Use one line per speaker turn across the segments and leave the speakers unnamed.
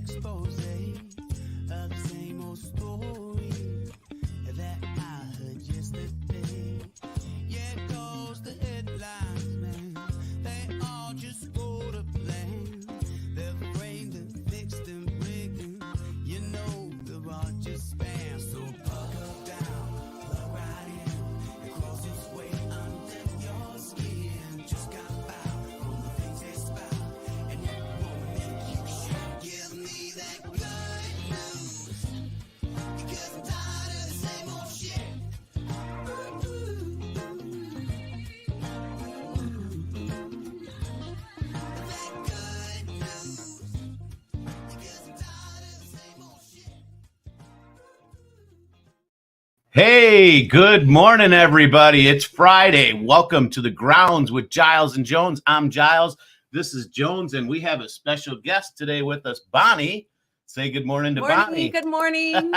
expose of the same old story that I heard yesterday. Yeah, it goes the headlines, man. They all just go to plan. They're framed and fixed and rigged. You know they're all just spam. So buckle down, plug right in, and cross its way under your skin. Just got foul from the things they spout, and it won't make you shout. Give me that good news, because I'm tired of the same old shit. That good news, because I'm tired of the same old shit.
Hey, good morning, everybody. It's Friday. Welcome to the Grounds with Giles and Jones. I'm Giles. This is Jones, and we have a special guest today with us, Bonnie. Say good morning to Bonnie.
Good morning.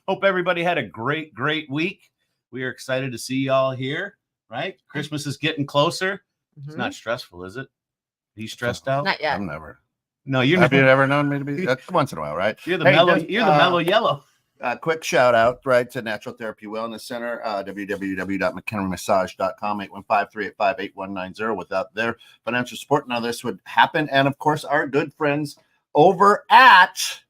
Hope everybody had a great week. We are excited to see y'all here, right? Christmas is getting closer. It's not stressful, is it? Are you stressed out?
Not yet.
I'm never.
No, you're
Have
not.
you ever known me to be? Once in a while, right?
You're the
Hey,
mellow.
just,
You're the mellow yellow.
Quick shout out, right, to Natural Therapy Wellness Center, www.mchenrymassage.com, 815-385-8190. Without their financial support, none of this would happen. And of course, our good friends over at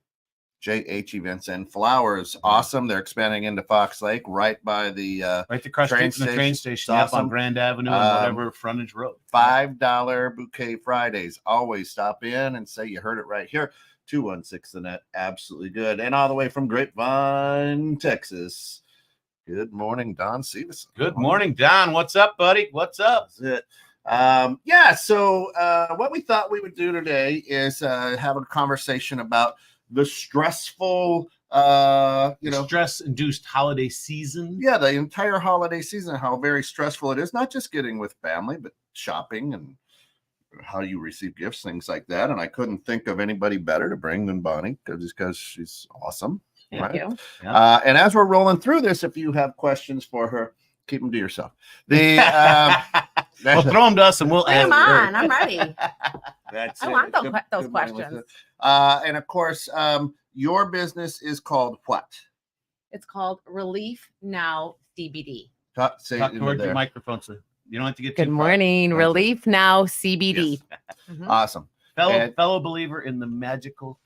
JH Events and Flowers. Awesome. They're expanding into Fox Lake, right by the
Right across the
train
street from the train station,
It's
up on
awesome.
Grand Avenue and whatever frontage road.
$5 bouquet Fridays. Always stop in and say you heard it right here. 216 the net. Absolutely good. And all the way from Grapevine, Texas. Good morning, Don Stevenson.
Good morning, Don. What's up, buddy? What's up?
That's it. So what we thought we would do today is have a conversation about the stressful
Stress-induced holiday season.
yeah, the entire holiday season, how very stressful it is, not just getting with family, but shopping and how you receive gifts, things like that. And I couldn't think of anybody better to bring than Bonnie, because she's awesome.
Thank you.
And as we're rolling through this, if you have questions for her, keep them to yourself. The
Well, throw them to us and we'll
Bring 'em
answer.
on. I'm ready.
That's
I
it.
want those
Good morning,
questions.
Lisa. And of course, your business is called what?
It's called Relief Now CBD.
Say
Talk
it into
towards
there.
your microphone so you don't have to get
Good
too far.
morning.
Thank you.
Relief Now CBD. Mhm.
Awesome.
Fellow believer in the magical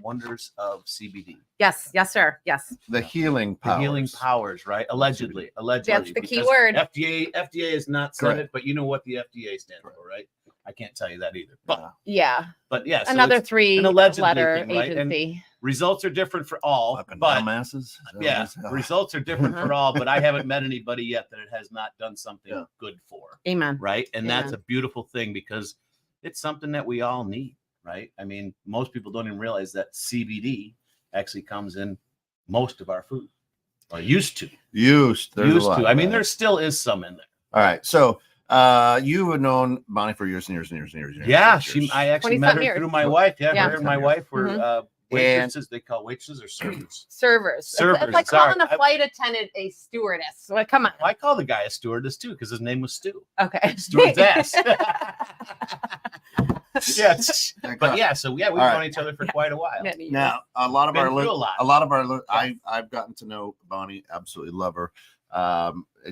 wonders of CBD.
Yes, sir. Yes.
The healing
The
powers.
healing powers, right? Allegedly.
That's the key
because
word.
FDA has not said
Correct.
it, but you know what the FDA stands for, right? I can't tell you that either. But
Yeah.
yeah, so
Another
it's
three
an allegedly
letter
thing, right? And
agency.
results are different for all,
Fucking
but
dumbasses. Is that what
yeah,
it is?
results are different for all, but I haven't met anybody yet that it has not done something
Yeah.
good for,
Amen.
right? And that's
Amen.
a beautiful thing because it's something that we all need, right? I mean, most people don't even realize that CBD actually comes in most of our food, or used to.
There's a lot,
I mean,
right?
there still is some in there.
All right. So you have known Bonnie for years and years and years and years. And years
Yeah,
and years.
I actually
20
met her
years.
through my wife. Yeah,
Yeah.
her and my wife were
Mhm.
waitresses. They call waitresses or servers.
Servers.
Servers,
It's like
sorry.
calling a flight attendant a stewardess. Well, come on.
I call the guy a stewardess too because his name was Stu.
Okay.
Steward's ass. Yeah,
Thank
but
God.
yeah, so yeah, we've
All right.
known each other for quite a while.
Many years.
Now, a lot of
Been
our
through a lot.
I've gotten to know Bonnie, absolutely love her.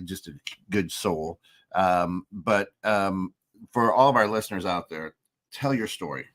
Just a good soul. But for all of our listeners out there, tell your story.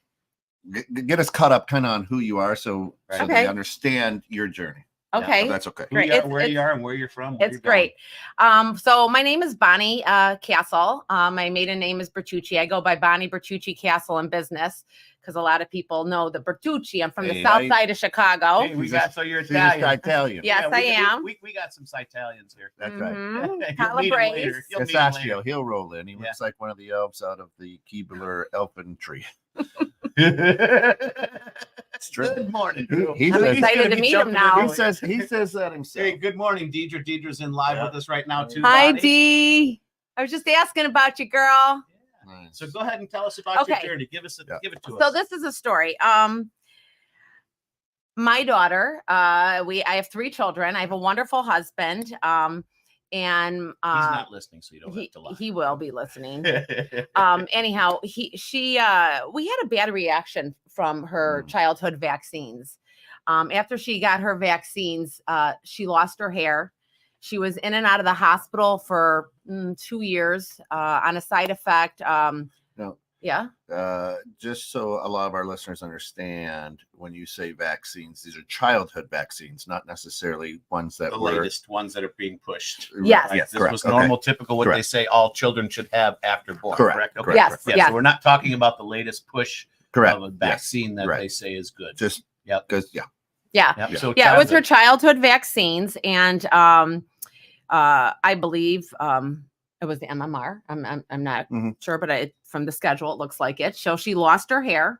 Get us caught up kind of on who you are so
Right.
they
Okay.
understand your journey.
Okay.
If that's okay.
Who
Great.
you are,
It's-
where you
it's-
are, and where you're from. where
It's
you're going.
great. So my name is Bonnie Castle. My maiden name is Bertucci. I go by Bonnie Bertucci Castle in business because a lot of people know the Bertucci. I'm from the
Hey,
south
I-
side of Chicago.
Hey, we
She's
got
a-
so you're
She's just
Italian.
Italian.
Yes,
Yeah,
I am.
We got some Italians here.
That's right.
Mhm.
You'll meet him
Calabrese.
later. You'll meet him later.
Pistachio, he'll roll in. He
Yeah.
looks like one of the elves out of the Keebler Elfin tree. It's true.
Good morning.
He
Drew.
I'm
says-
excited
gonna
to
be
meet him
jumping in
now.
He says that himself.
Hey, good morning, Deidre. Deidre's in live
Yeah.
with us right now too.
Hi,
Bonnie.
Dee. I was just asking about you, girl.
Nice.
So go ahead and tell us about your
Okay.
journey. Give it to us.
So this is a story. My daughter, I have 3 children. I have a wonderful husband. and
He's not listening, so you don't have to lie.
he will be listening. Anyhow, we had a bad reaction from her childhood vaccines. After she got her vaccines, she lost her hair. She was in and out of the hospital for 2 years on a side effect.
No.
Yeah.
Just so a lot of our listeners understand, when you say vaccines, these are childhood vaccines, not necessarily ones that
The
were
latest ones that are being pushed.
Yes.
Like,
Yes,
this
correct.
was
Okay.
normal, typical, what they
Correct.
say all children should have after born.
Correct.
Okay.
Yes.
Yeah,
Yes.
so we're not talking about the latest push
correct.
of a vaccine that
Right.
they say is good.
Just
Yep.
because,
Yeah.
Yep. So
Yeah, it was her
childhood.
childhood vaccines, and I believe it was the MMR. I'm not sure, but from the schedule, it looks like it. So she lost her hair.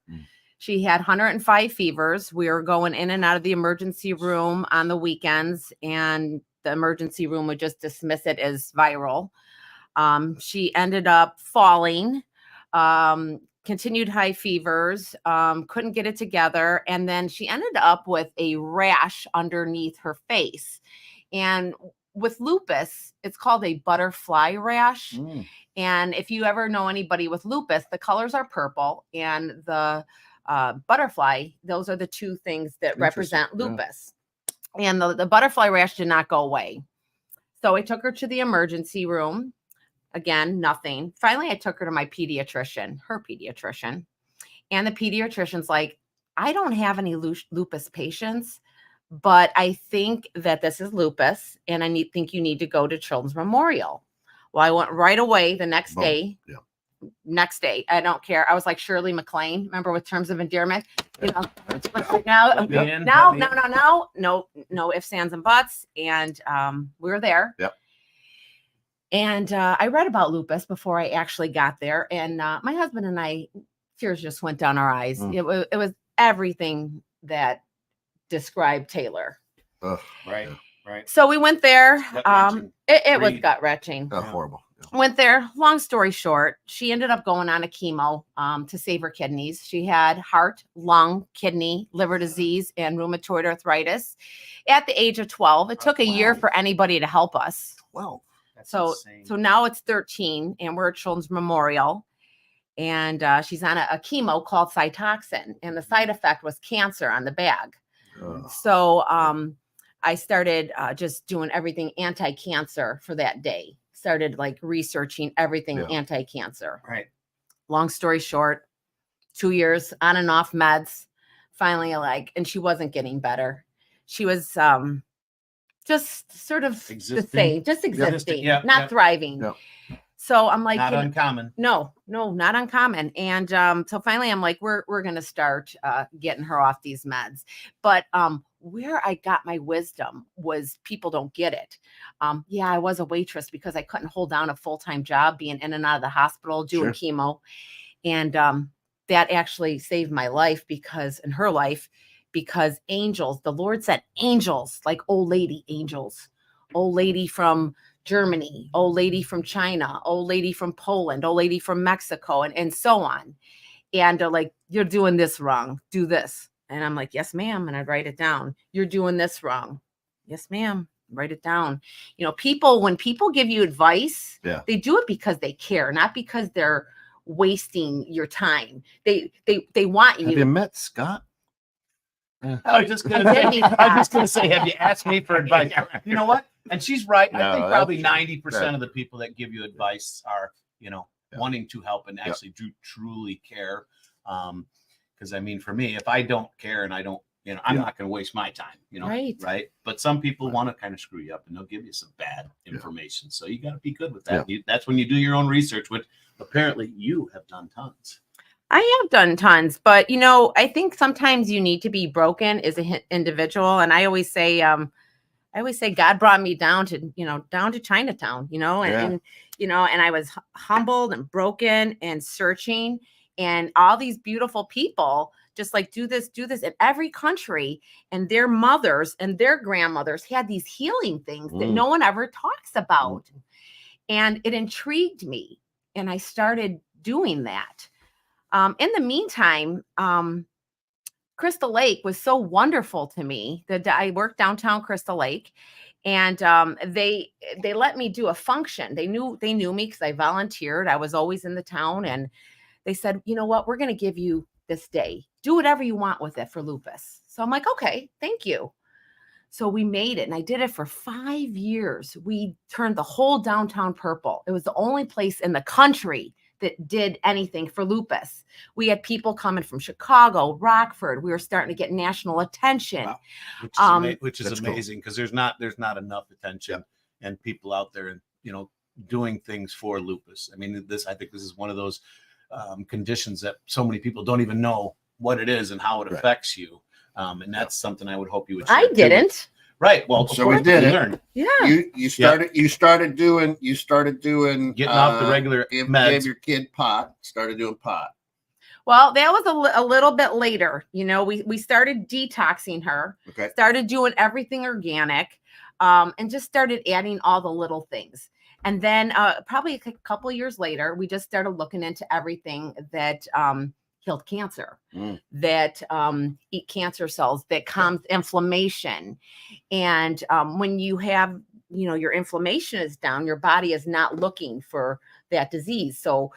She had 105 fevers. We were going in and out of the emergency room on the weekends, and the emergency room would just dismiss it as viral. She ended up falling, continued high fevers, couldn't get it together. And then she ended up with a rash underneath her face. And with lupus, it's called a butterfly rash. And if you ever know anybody with lupus, the colors are purple and the butterfly, those are the two things that represent lupus. And the butterfly rash did not go away. So I took her to the emergency room. Again, nothing. Finally, I took her to my pediatrician, her pediatrician. And the pediatrician's like, I don't have any lupus patients, but I think that this is lupus, and I think you need to go to Children's Memorial. Well, I went right away the next day.
Yeah.
Next day, I don't care. I was like Shirley MacLaine, remember, with Terms of Endearment? You know, no ifs, ands, and buts. And we were there.
Yep.
And I read about lupus before I actually got there. And my husband and I, tears just went down our eyes. It was everything that described Taylor.
Right. Right.
So we went there.
Gut-wrenching.
It was gut wrenching.
horrible.
Went there. Long story short, she ended up going on a chemo to save her kidneys. She had heart, lung, kidney, liver disease, and rheumatoid arthritis at the age of 12. It took a year for anybody to help us.
12.
That's
So
insane.
now it's 13, and we're at Children's Memorial, and she's on a chemo called Cytoxin, and the side effect was cancer on the bag. So I started just doing everything anti-cancer for that day. Started like researching everything anti-cancer.
Right.
Long story short, 2 years on and off meds. Finally, and she wasn't getting better. She was just sort of the same, just existing, not thriving.
Yep.
So I'm like,
Not uncommon.
No, not uncommon. And so finally I'm like, we're gonna start getting her off these meds. But where I got my wisdom was people don't get it. I was a waitress because I couldn't hold down a full-time job, being in and out of the hospital, doing chemo. And that actually saved my life in her life, because angels, the Lord sent angels, like old lady angels, old lady from Germany, old lady from China, old lady from Poland, old lady from Mexico, and so on. And they're like, you're doing this wrong. Do this. And I'm like, yes, ma'am. And I'd write it down. You're doing this wrong. Yes, ma'am. Write it down. You know, when people give you advice, they do it because they care, not because they're wasting your time. They want you.
Have you met Scott?
I was just gonna say, have you asked me for advice? You know what? And she's right. I think probably 90% of the people that give you advice are, wanting to help and actually do truly care. Because I mean, for me, if I don't care and I don't, I'm not going to waste my time, right? But some people want to kind of screw you up, and they'll give you some bad information. So you got to be good with that. That's when you do your own research, which apparently you have done tons.
I have done tons, but I think sometimes you need to be broken as an individual. And I always say God brought me down to Chinatown, and I was humbled and broken and searching, and all these beautiful people just like do this in every country, and their mothers and their grandmothers had these healing things that no one ever talks about. And it intrigued me, and I started doing that. In the meantime, Crystal Lake was so wonderful to me that I worked downtown Crystal Lake, And they let me do a function. They knew me because I volunteered. I was always in the town, and they said, you know what, we're going to give you this day. Do whatever you want with it for lupus. So I'm like, okay, thank you. So we made it, and I did it for 5 years. We turned the whole downtown purple. It was the only place in the country that did anything for lupus. We had people coming from Chicago, Rockford. We were starting to get national attention.
Wow. Which is
That's
amazing, because there's not enough attention and people out there, doing things for lupus. I mean, I think this is one of those conditions that so many people don't even know what it is and how it affects you. And that's something I would hope you would share.
I didn't.
Right. Well,
so we did it.
Learned.
Yeah.
You started doing
Getting off the regular meds.
Gave your kid pot. Started doing pot.
Well, that was a little bit later. We started detoxing her.
Okay.
Started doing everything organic, and just started adding all the little things. And then probably a couple of years later, we just started looking into everything that killed cancer, that eat cancer cells, that calms inflammation. And when you have, your inflammation is down, your body is not looking for that disease. So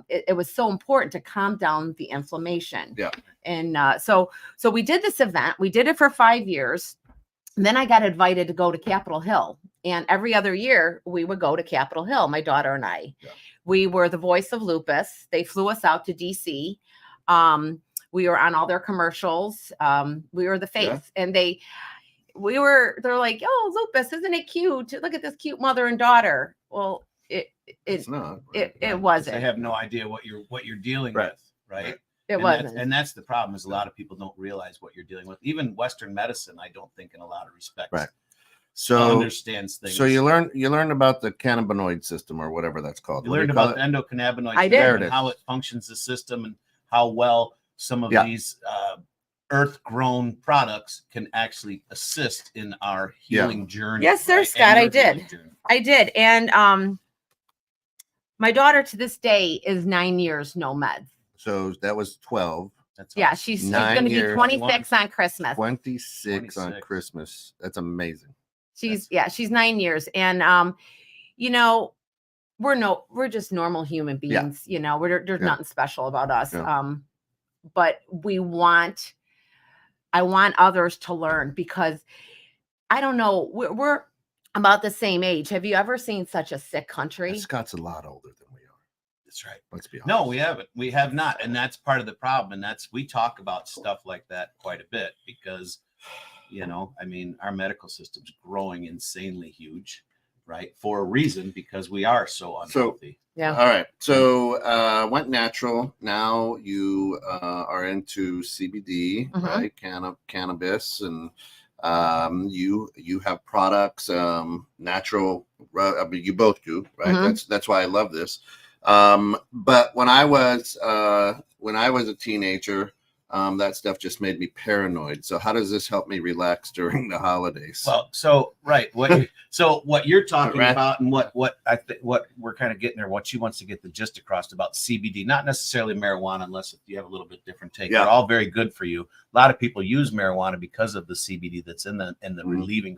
it was so important to calm down the inflammation.
Yeah.
And so we did this event. We did it for 5 years. And then I got invited to go to Capitol Hill. And every other year we would go to Capitol Hill, my daughter and I. Yeah. We were the voice of lupus. They flew us out to DC. We were on all their commercials. We were the face. And they're like, oh, lupus, isn't it cute? Look at this cute mother and daughter. Well, it's not. Right? It wasn't.
I have no idea what you're dealing with, right?
It wasn't.
And that's the problem, is a lot of people don't realize what you're dealing with. Even Western medicine, I don't think in a lot of respects understands things.
So you learned about the cannabinoid system, or whatever that's called.
You learned about the endocannabinoid
system
and how it functions, the system, and how well some of these earth-grown products can actually assist in our healing journey.
Yes, sir, right? Scott, I did. And my daughter to this day is 9 years no meds.
So that was 12.
She's going to be 26 on Christmas.
26 on Christmas. That's amazing.
She's 9 years. And, we're just normal human beings. Yeah. There's nothing special about us. Yeah. But I want others to learn, because I don't know, we're about the same age. Have you ever seen such a sick country?
And Scott's a lot older than we are.
That's right.
Let's be honest.
No, we haven't. We have not. And that's part of the problem. And we talk about stuff like that quite a bit, because, our medical system's growing insanely huge, right? For a reason, because we are so unhealthy.
Yeah.
All right. So went natural. Now you are into CBD, right? Cannabis, and you have products, natural. I mean, you both do, right? That's why I love this. But when I was a teenager, that stuff just made me paranoid. So how does this help me relax during the holidays?
Well, so right. What you're talking about, and what we're kind of getting there, what she wants to get the gist across about CBD, not necessarily marijuana, unless if you have a little bit different take. They're all very good for you. A lot of people use marijuana because of the CBD that's in the relieving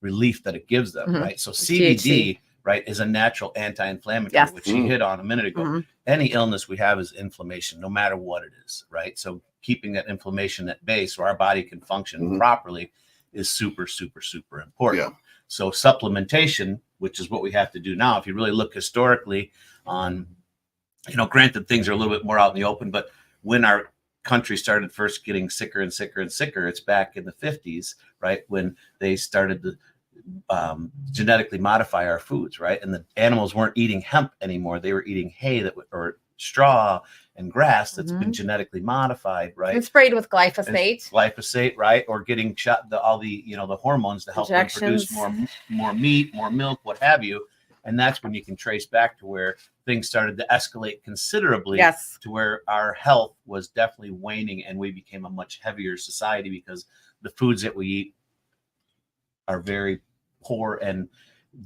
relief that it gives them, right? So CBD, right, is a natural anti-inflammatory, which you hit on a minute ago. Any illness we have is inflammation, no matter what it is, right? So keeping that inflammation at bay so our body can function properly is super, super, super important. Yeah. So supplementation, which is what we have to do now, if you really look historically on, granted things are a little bit more out in the open, but when our country started first getting sicker and sicker and sicker, it's back in the 50s, right, when they started to genetically modify our foods, right? And the animals weren't eating hemp anymore. They were eating hay or straw and grass that's been genetically modified, right?
And sprayed with glyphosate.
Right? Or getting shot the hormones to help them produce more meat, more milk, what have you. And that's when you can trace back to where things started to escalate considerably to where our health was definitely waning, and we became a much heavier society because the foods that we eat are very poor and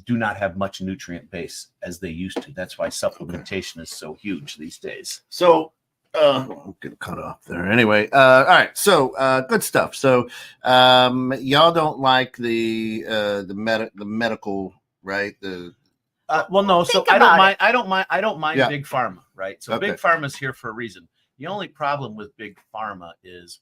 do not have much nutrient base as they used to. That's why supplementation is so huge these days.
So I'm getting cut off there. Anyway, all right. So good stuff. So y'all don't like the medical, right?
Well, no. So
Think about it.
I don't mind
Yeah.
big pharma, right? So
Okay.
big pharma is here for a reason. The only problem with big pharma is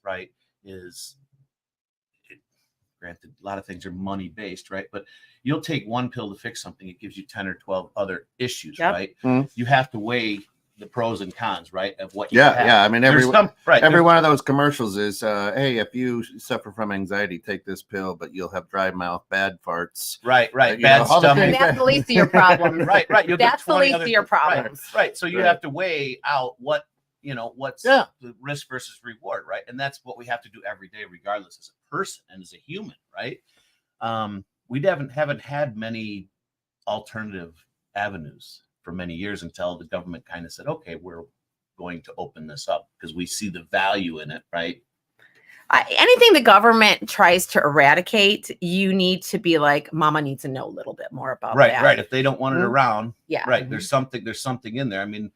granted, a lot of things are money based, right? But you'll take one pill to fix something, it gives you 10 or 12 other issues,
Yep.
right?
Mhm.
You have to weigh the pros and cons, right? Of what you
Yeah,
have.
yeah. I mean,
There's some, right,
every
there's-
one of those commercials is, hey, if you suffer from anxiety, take this pill, but you'll have dry mouth, bad farts.
right,
you
bad
know, all the
stomach.
things
That's the least of your problems.
Right. You'll get
That's the
20
least
other
of your
things. Right,
problems.
Right. So you
Right.
have to weigh out what's
Yeah.
the risk versus reward, right? And that's what we have to do every day, regardless as a person and as a human, right? We haven't had many alternative avenues for many years until the government kind of said, okay, we're going to open this up because we see the value in it, right?
Anything the government tries to eradicate, you need to be like, Mama needs to know a little bit more about that.
Right. If they don't want it
Mhm.
around,
Yeah.
right. There's something in there. I mean,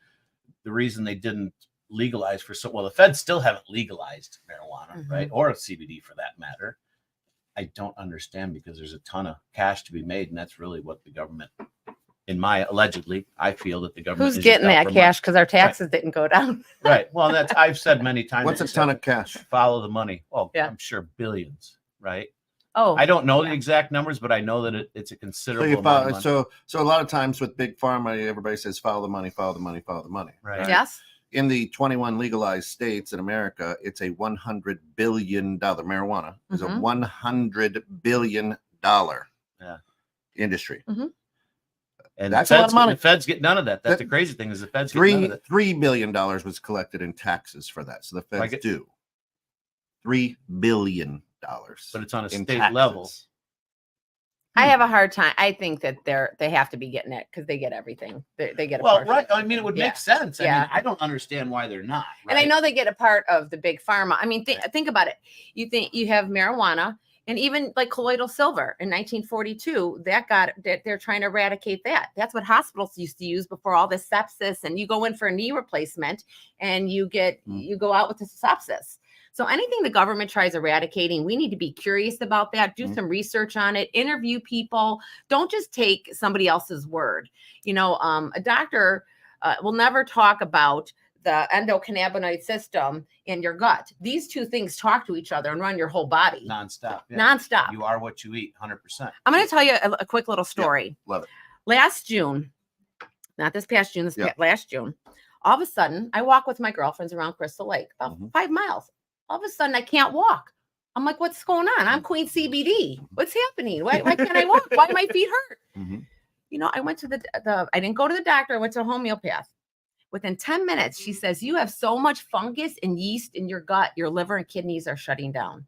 the reason they didn't legalize the feds still haven't legalized marijuana,
Mhm.
right? Or CBD for that matter. I don't understand because there's a ton of cash to be made, and that's really what the government, allegedly, I feel that the government
Who's
is
getting
just out
that
for
cash because our taxes didn't go down?
money. Right. Well, that's I've said many times.
What's
that
a
you
ton
have
of cash?
to follow the money? Oh,
Yeah.
I'm sure billions, right?
Oh,
I don't know the
yeah.
exact numbers, but I know that it's a
So
considerable
you
amount of
follow,
money.
so a lot of times with big pharma, everybody says follow the money, follow the money, follow the money.
Right.
Yes.
In the 21 legalized states in America, it's a $100 billion marijuana is a
Mhm.
$100 billion industry.
And
That's a lot of money.
The feds get none of that. That's the crazy thing is the feds get none of that.
$3 billion was collected in taxes for that. So the feds do $3 billion.
But it's on a
in
state
taxes.
level.
I have a hard time. I think that they have to be getting it because they get everything. They get a
Well,
portion.
right. I mean, it would
Yeah.
make sense. I
Yeah.
mean, I don't understand why they're not. Right?
And I know they get a part of the big pharma. I mean, think about it. You think you have marijuana and even like colloidal silver in 1942, they're trying to eradicate that. That's what hospitals used to use before all this sepsis. And you go in for a knee replacement and you go out with the sepsis. So anything the government tries eradicating, we need to be curious about that, do some research on it, interview people. Don't just take somebody else's word. A doctor will never talk about the endocannabinoid system in your gut. These two things talk to each other and run your whole body.
Nonstop. Yeah.
Nonstop.
You are what you eat, 100%.
I'm going to tell you a quick little story.
Love it.
Last June, not this past June, last June, all of a sudden, I walk with my girlfriends around Crystal Lake, about 5 miles. All of a sudden, I can't walk. I'm like, what's going on? I'm Queen CBD. What's happening? Why can't I walk? Why do my feet hurt? I went to I didn't go to the doctor. I went to a homeopath. Within 10 minutes, she says, you have so much fungus and yeast in your gut, your liver and kidneys are shutting down.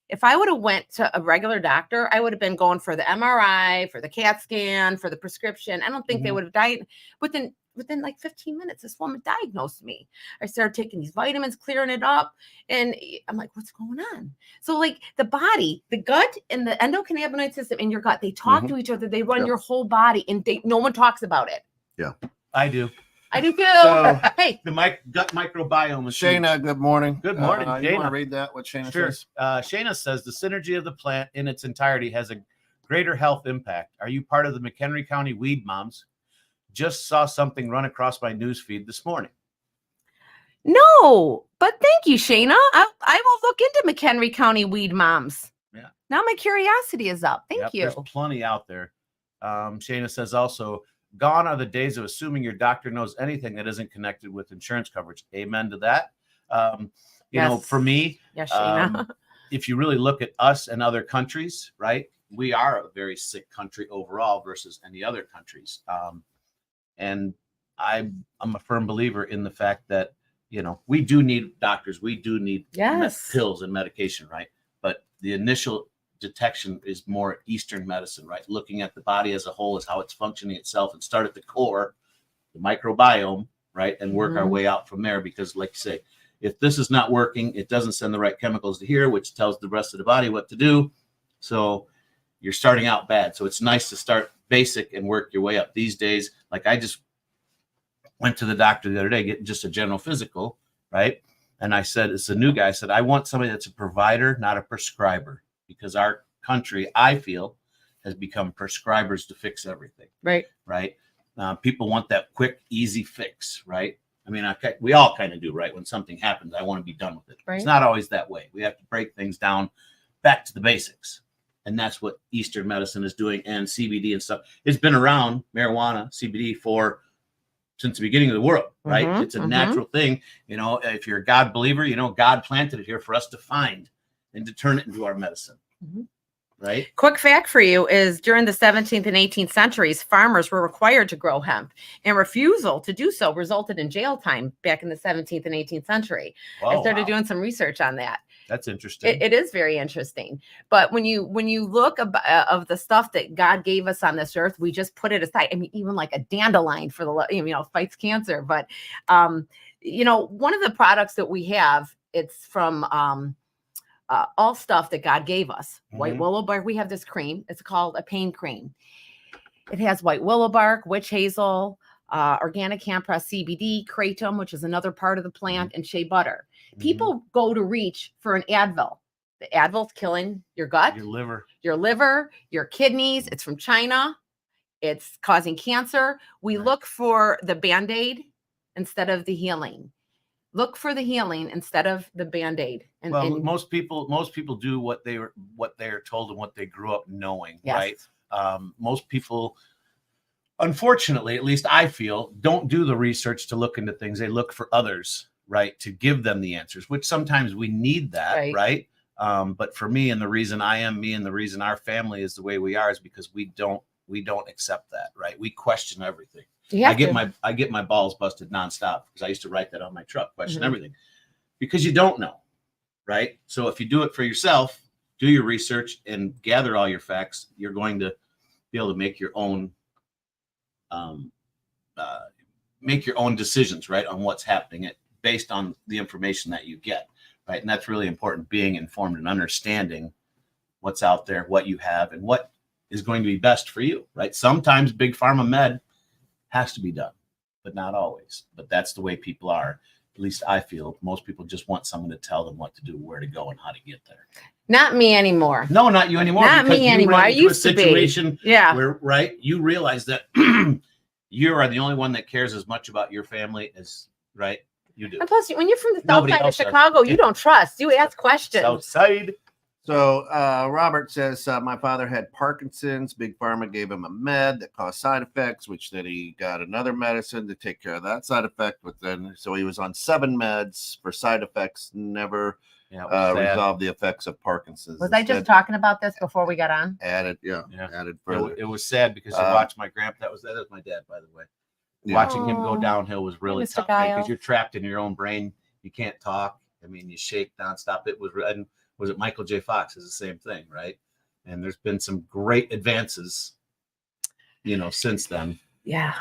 If I would have went to a regular doctor, I would have been going for the MRI, for the CAT scan, for the prescription. I don't think they would have died. Within like 15 minutes, this woman diagnosed me. I started taking these vitamins, clearing it up. And I'm like, what's going on? So like the body, the gut and the endocannabinoid system in your gut, they talk to each other. They run your whole body and no one talks about it.
Yeah.
I do.
I do too.
So,
hey,
the gut microbiome is
Shayna, good morning.
Good morning,
You want
Shayna.
to read that? What Shayna
Sure.
says?
Shayna says the synergy of the plant in its entirety has a greater health impact. Are you part of the McHenry County Weed Moms? Just saw something run across my news feed this morning.
No, but thank you, Shayna. I will look into McHenry County Weed Moms.
Yeah.
Now my curiosity is up. Thank you.
There's plenty out there. Shayna says also, gone are the days of assuming your doctor knows anything that isn't connected with insurance coverage. Amen to that. For me,
yes, Shayna.
If you really look at us and other countries, right, we are a very sick country overall versus any other countries. And I'm a firm believer in the fact that, we do need doctors. We do need pills and medication, right? But the initial detection is more Eastern medicine, right? Looking at the body as a whole is how it's functioning itself and start at the core, the microbiome, right? And work our way out from there. Because like you say, if this is not working, it doesn't send the right chemicals to here, which tells the rest of the body what to do. So you're starting out bad. So it's nice to start basic and work your way up. These days, like I just went to the doctor the other day, getting just a general physical, right? And I said, it's a new guy. I said, I want somebody that's a provider, not a prescriber, because our country, I feel, has become prescribers to fix everything.
Right.
Right. People want that quick, easy fix. Right. I mean, we all kind of do, right? When something happens, I want to be done with it.
Right.
It's not always that way. We have to break things down back to the basics. And that's what Eastern medicine is doing, and CBD and stuff. It's been around, marijuana, CBD, since the beginning of the world, right?
Mhm,
It's a natural thing. You know, if you're a God believer, you know, God planted it here for us to find and to turn it into our medicine.
Mhm.
Right.
Quick fact for you is during the 17th and 18th centuries, farmers were required to grow hemp, and refusal to do so resulted in jail time back in the 17th and 18th century. I started doing some research on that.
That's interesting.
It is very interesting. But when you look of the stuff that God gave us on this earth, we just put it aside. I mean, even like a dandelion for fights cancer. But you know, one of the products that we have, it's from all stuff that God gave us. White willow bark. We have this cream. It's called a pain cream. It has white willow bark, witch hazel, organic hand pressed CBD, kratom, which is another part of the plant, and shea butter. People go to reach for an Advil. The Advil's killing your gut, your liver, your kidneys. It's from China. It's causing cancer. We look for the Band-Aid instead of the healing. Look for the healing instead of the Band-Aid. And
most people do what they're told and what they grew up knowing, right? Most people, unfortunately, at least I feel, don't do the research to look into things. They look for others, right, to give them the answers, which sometimes we need that, right? But for me, and the reason I am me, and the reason our family is the way we are, is because we don't accept that, right? We question everything. I get my balls busted nonstop because I used to write that on my truck, question everything, because you don't know, right? So if you do it for yourself, do your research and gather all your facts, you're going to be able to make your own decisions, right, on what's happening based on the information that you get, right? And that's really important, being informed and understanding what's out there, what you have, and what is going to be best for you, right? Sometimes big pharma med has to be done, but not always. But that's the way people are. At least I feel most people just want someone to tell them what to do, where to go, and how to get there.
Not me anymore.
No, not you anymore.
Not me anymore. I used to be. Yeah.
Where, right, you realize that you are the only one that cares as much about your family as, right, you do.
And plus, when you're from the south side of Chicago, you don't trust. You ask questions.
South side.
So Robert says, my father had Parkinson's. Big Pharma gave him a med that caused side effects, which then he got another medicine to take care of that side effect. But then, so he was on 7 meds for side effects, never resolved the effects of Parkinson's.
Was I just talking about this before we got on?
Added further.
It was sad because you watched my grandpa. That was my dad, by the way. Yeah. Watching him go downhill was really tough because you're trapped in your own brain. You can't talk. I mean, you shake nonstop. It was, and was it Michael J. Fox is the same thing, right? And there's been some great advances, since then.
Yeah.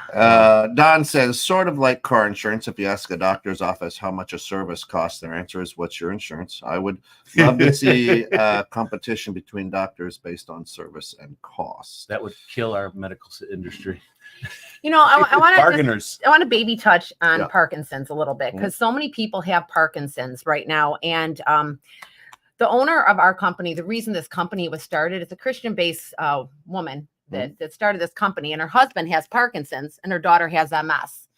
Don says, sort of like car insurance. If you ask a doctor's office how much a service costs, their answer is, what's your insurance? I would love to see competition between doctors based on service and cost.
That would kill our medical industry.
I want to baby touch on
Yeah.
Parkinson's a little bit, because so many people have Parkinson's right now. And the owner of our company, the reason this company was started, it's a Christian-based woman that started this company, and her husband has Parkinson's and her daughter has MS.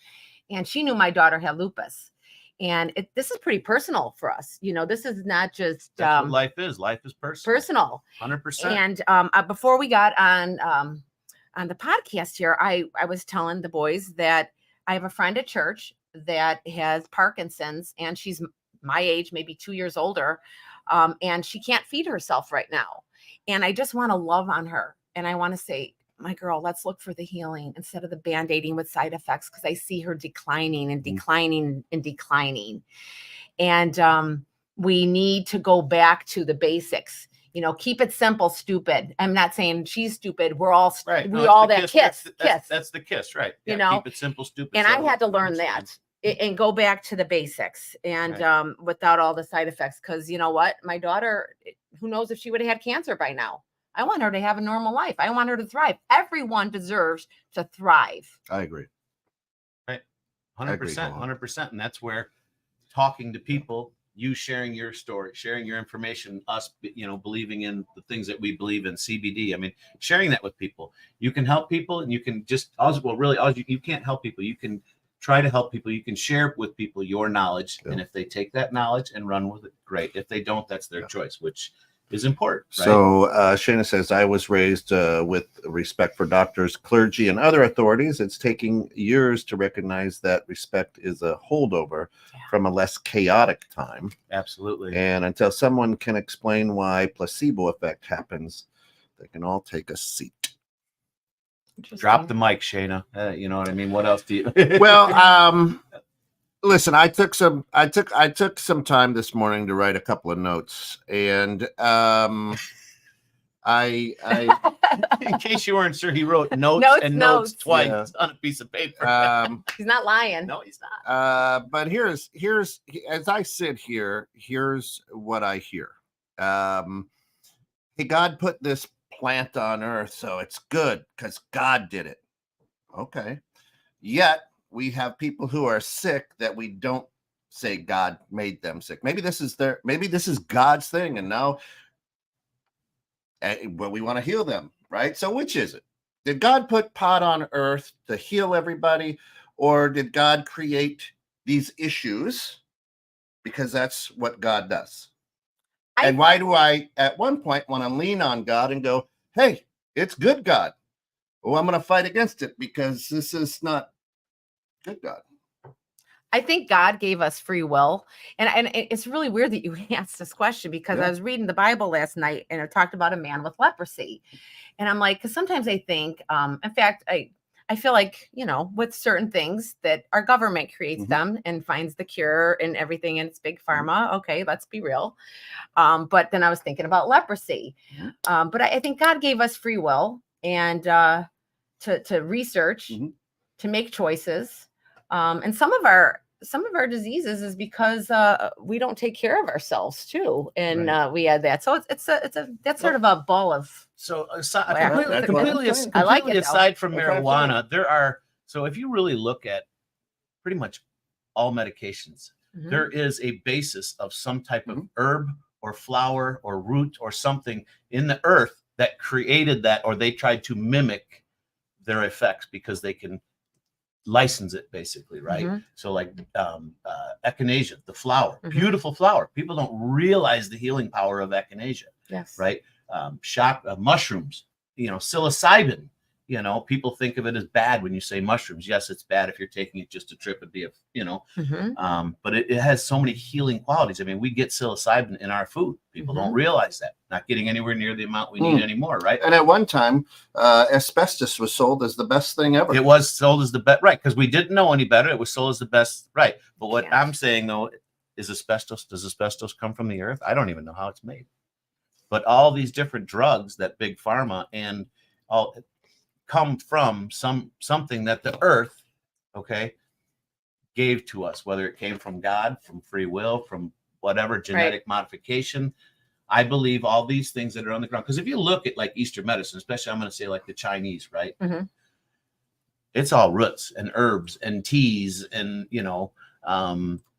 And she knew my daughter had lupus. And this is pretty personal for us. This is not just
That's what life is. Life is personal. 100%.
And before we got on the podcast here, I was telling the boys that I have a friend at church that has Parkinson's, and she's my age, maybe 2 years older. And she can't feed herself right now. And I just want to love on her. And I want to say, my girl, let's look for the healing instead of the Band-Aiding with side effects, because I see her declining and declining and declining. And we need to go back to the basics. Keep it simple, stupid. I'm not saying she's stupid. We're all,
right.
we all that kiss.
That's the kiss, right? Yeah, keep it simple, stupid.
And I had to learn that. And go back to the basics, and without all the side effects. Because you know what? My daughter, who knows if she would have had cancer by now. I want her to have a normal life. I want her to thrive. Everyone deserves to thrive.
I agree.
Right. 100%. 100%. And that's where talking to people, you sharing your story, sharing your information, us, believing in the things that we believe in, CBD. I mean, sharing that with people. You can help people, and you can just, you can't help people. You can try to help people. You can share with people your knowledge. Yeah. And if they take that knowledge and run with it, great. If they don't, that's their choice, which is important. Right?
So Shana says, I was raised with respect for doctors, clergy, and other authorities. It's taking years to recognize that respect is a holdover from a less chaotic time.
Absolutely.
And until someone can explain why placebo effect happens, they can all take a seat.
Drop the mic, Shana. You know what I mean? What else do you?
Well, listen, I took some time this morning to write a couple of notes, and I
in case you weren't sure, he wrote notes twice on a piece of paper.
He's not lying.
No, he's not.
But here's as I sit here, here's what I hear. Hey, God put this plant on earth, so it's good because God did it. Okay. Yet we have people who are sick that we don't say God made them sick. Maybe this is God's thing, and now we want to heal them, right? So which is it? Did God put pot on earth to heal everybody, or did God create these issues because that's what God does? And why do I, at one point, want to lean on God and go, hey, it's good, God. Well, I'm going to fight against it because this is not good, God.
I think God gave us free will. And it's really weird that you asked this question because I was reading the Bible last night and it talked about a man with leprosy. And I'm like, because sometimes I think, in fact, I feel like, with certain things that our government creates them and finds the cure and everything, and it's big pharma. Okay, let's be real. But then I was thinking about leprosy. But I think God gave us free will and to research, to make choices. And some of our diseases is because we don't take care of ourselves too, and we had that. So that's sort of a ball of.
So completely aside from marijuana, there are. So if you really look at pretty much all medications, there is a basis of some type of herb or flower or root or something in the earth that created that, or they tried to mimic their effects because they can license it, basically, right? So like echinacea, the flower, beautiful flower. People don't realize the healing power of echinacea. Yes. Right. Mushrooms, psilocybin. People think of it as bad when you say mushrooms. Yes, it's bad if you're taking it just to trip and be but it has so many healing qualities. I mean, we get psilocybin in our food. People don't realize that. Not getting anywhere near the amount we need anymore, right?
And at one time, asbestos was sold as the best thing ever.
It was sold as the best, right? Because we didn't know any better. It was sold as the best, right? But what I'm saying though is asbestos. Does asbestos come from the earth? I don't even know how it's made. But all these different drugs that big pharma and all come from something that the earth, gave to us, whether it came from God, from free will, from whatever genetic modification. I believe all these things that are on the ground. Because if you look at like Eastern medicine, especially I'm going to say like the Chinese, right? It's all roots and herbs and teas and,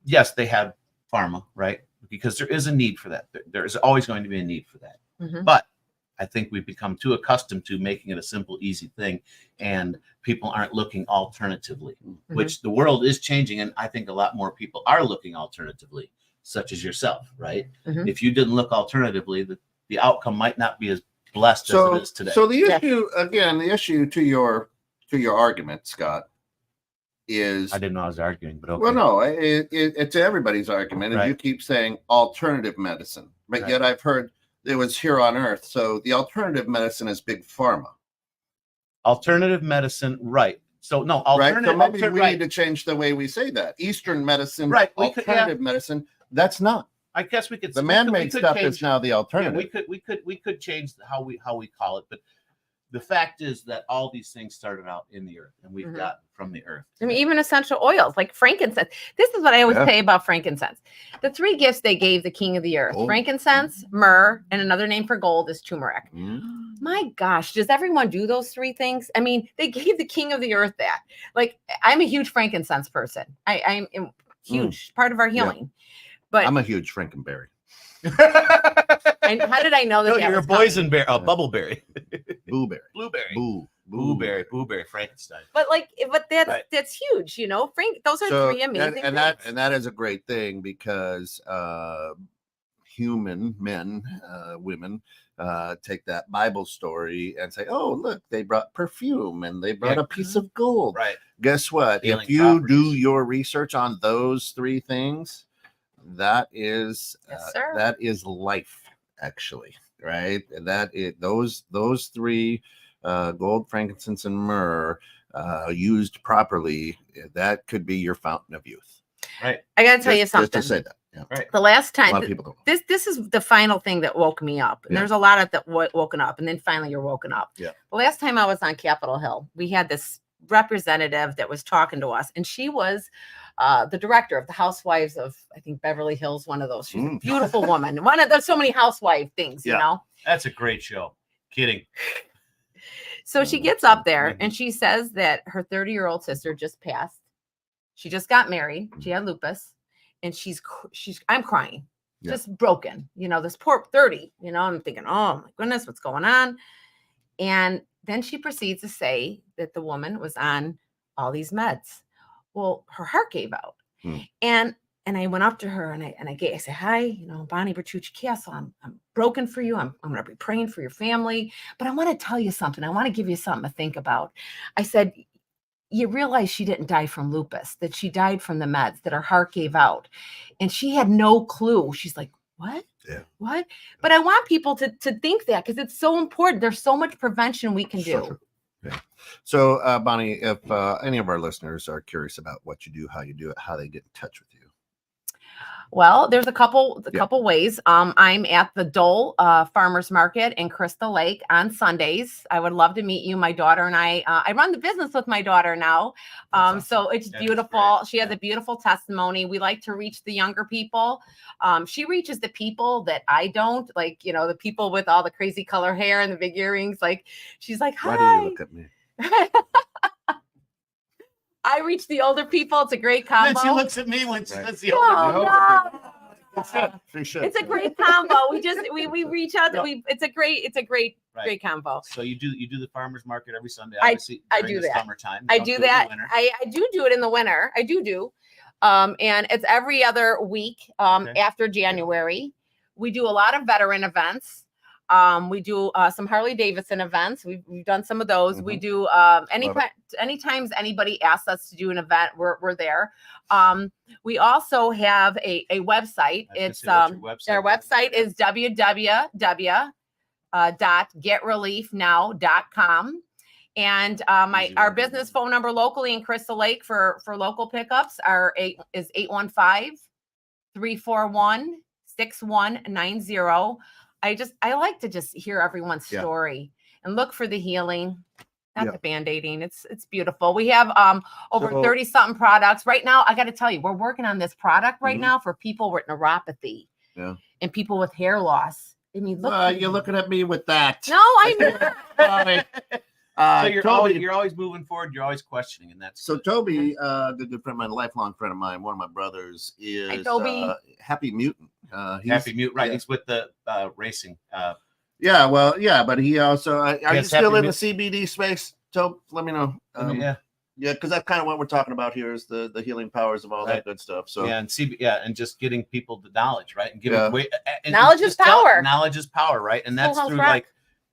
yes, they have pharma, right? Because there is a need for that. There is always going to be a need for that. But I think we've become too accustomed to making it a simple, easy thing, and people aren't looking alternatively, which the world is changing. And I think a lot more people are looking alternatively, such as yourself, right? If you didn't look alternatively, the outcome might not be as blessed as it is today.
So the issue to your argument, Scott, is
I didn't know I was arguing, but okay.
Well, no, it's everybody's argument, and you keep saying alternative medicine, but yet I've heard it was here on earth. So the alternative medicine is big pharma.
Alternative medicine, right? So no, alternative.
So maybe we need to change the way we say that. Eastern medicine, alternative medicine. That's not.
I guess we could.
The man-made stuff is now the alternative.
Yeah, we could change how we call it, but the fact is that all these things started out in the earth, and we've gotten from the earth.
I mean, even essential oils like frankincense. This is what I always say about frankincense. The three gifts they gave the king of the earth: frankincense, myrrh, and another name for gold is turmeric. My gosh, does everyone do those three things? I mean, they gave the king of the earth that. Like, I'm a huge frankincense person. huge part of our
Yeah.
healing. But
I'm a huge Frankenberry.
and how did I know that?
No,
that
you're a
was coming?
boysenberry, bubbleberry,
Blueberry.
blueberry,
Blueberry.
blueberry, Frankenstein.
But that's
Right.
that's huge, Frank. Those are three amazing
and
things.
that is a great thing because human men, women, take that Bible story and say, "Oh, look, they brought perfume and they brought
Yeah.
a piece of gold."
Right.
Guess what?
Healing
If you do
properties.
your research on those three things, that is
Yes, sir.
that is life, actually, right? And those three, gold, frankincense, and myrrh, used properly, that could be your fountain of youth.
Right.
I got to tell you
Just
something.
to say that. Yeah.
Right.
The last
A lot
time
of people don't.
this is the final thing that woke me up. And
Yeah.
there's a lot of that woken up, and then finally you're woken up.
Yeah.
The last time I was on Capitol Hill, we had this representative that was talking to us, and she was the director of the Housewives of, I think, Beverly Hills, one of those. She's a beautiful woman. One of those, so many housewife things,
Yeah.
That's a great show. Kidding.
So she gets up there and she says that her 30-year-old sister just passed. She just got married. She had lupus, and I'm crying,
Yeah.
just broken. This poor 30. I'm thinking, oh my goodness, what's going on? And then she proceeds to say that the woman was on all these meds. Well, her heart gave out, and I went up to her and I said, "Hi, Bonnie Bertucci Castle. I'm broken for you. I'm going to be praying for your family, but I want to tell you something. I want to give you something to think about." I said, "You realize she didn't die from lupus, that she died from the meds, that her heart gave out." And she had no clue. She's like, "What?
Yeah.
What?" But I want people to think that, because it's so important. There's so much prevention we can do.
Yeah. So, Bonnie, if any of our listeners are curious about what you do, how you do it, how they get in touch with you.
Well, there's a couple ways. I'm at the Dole Farmers Market in Crystal Lake on Sundays. I would love to meet you. My daughter and I run the business with my daughter now.
Awesome.
So it's beautiful. She has a beautiful testimony. We like to reach the younger people. She reaches the people that I don't, like, the people with all the crazy color hair and the big earrings. Like, she's like, "Hi."
Why do you look at me?
I reach the older people. It's a great combo.
Then she looks at me when she says the
Oh,
older
no.
She should.
It's a great combo. We reach out. It's a great combo.
So you do the farmers market every Sunday.
I
Obviously,
do
during the
that.
Summertime.
I
Don't
do
it in the
that.
winter.
I do it in the winter. I do. And it's every other week
Okay.
after January. We do a lot of veteran events. We do some Harley Davidson events. We've done some of those. We do anytime anybody asks us to do an event, we're there. We also have a website. It's
What's
our
your website?
website is www.getreliefnow.com. And our business phone number locally in Crystal Lake for local pickups is 815-341-6190. I like to just hear everyone's story and look for the healing, not the band-aiding. It's beautiful. We have over 30 something products right now. I got to tell you, we're working on this product right now for people with neuropathy and people with hair loss. I mean, look,
you're looking at me with that.
No, I know.
So you're always moving forward. You're always questioning, and that's
so. Toby, a good friend of mine, a lifelong friend of mine, one of my brothers is Happy Mutant.
Happy Mute, right? He's with the racing.
But he also are you still in the CBD space? Toby, let me know. Because that's kind of what we're talking about here is the healing powers of all that good stuff. So
and just getting people the knowledge, right? And giving away.
Knowledge is power.
Knowledge is power, right? And that's through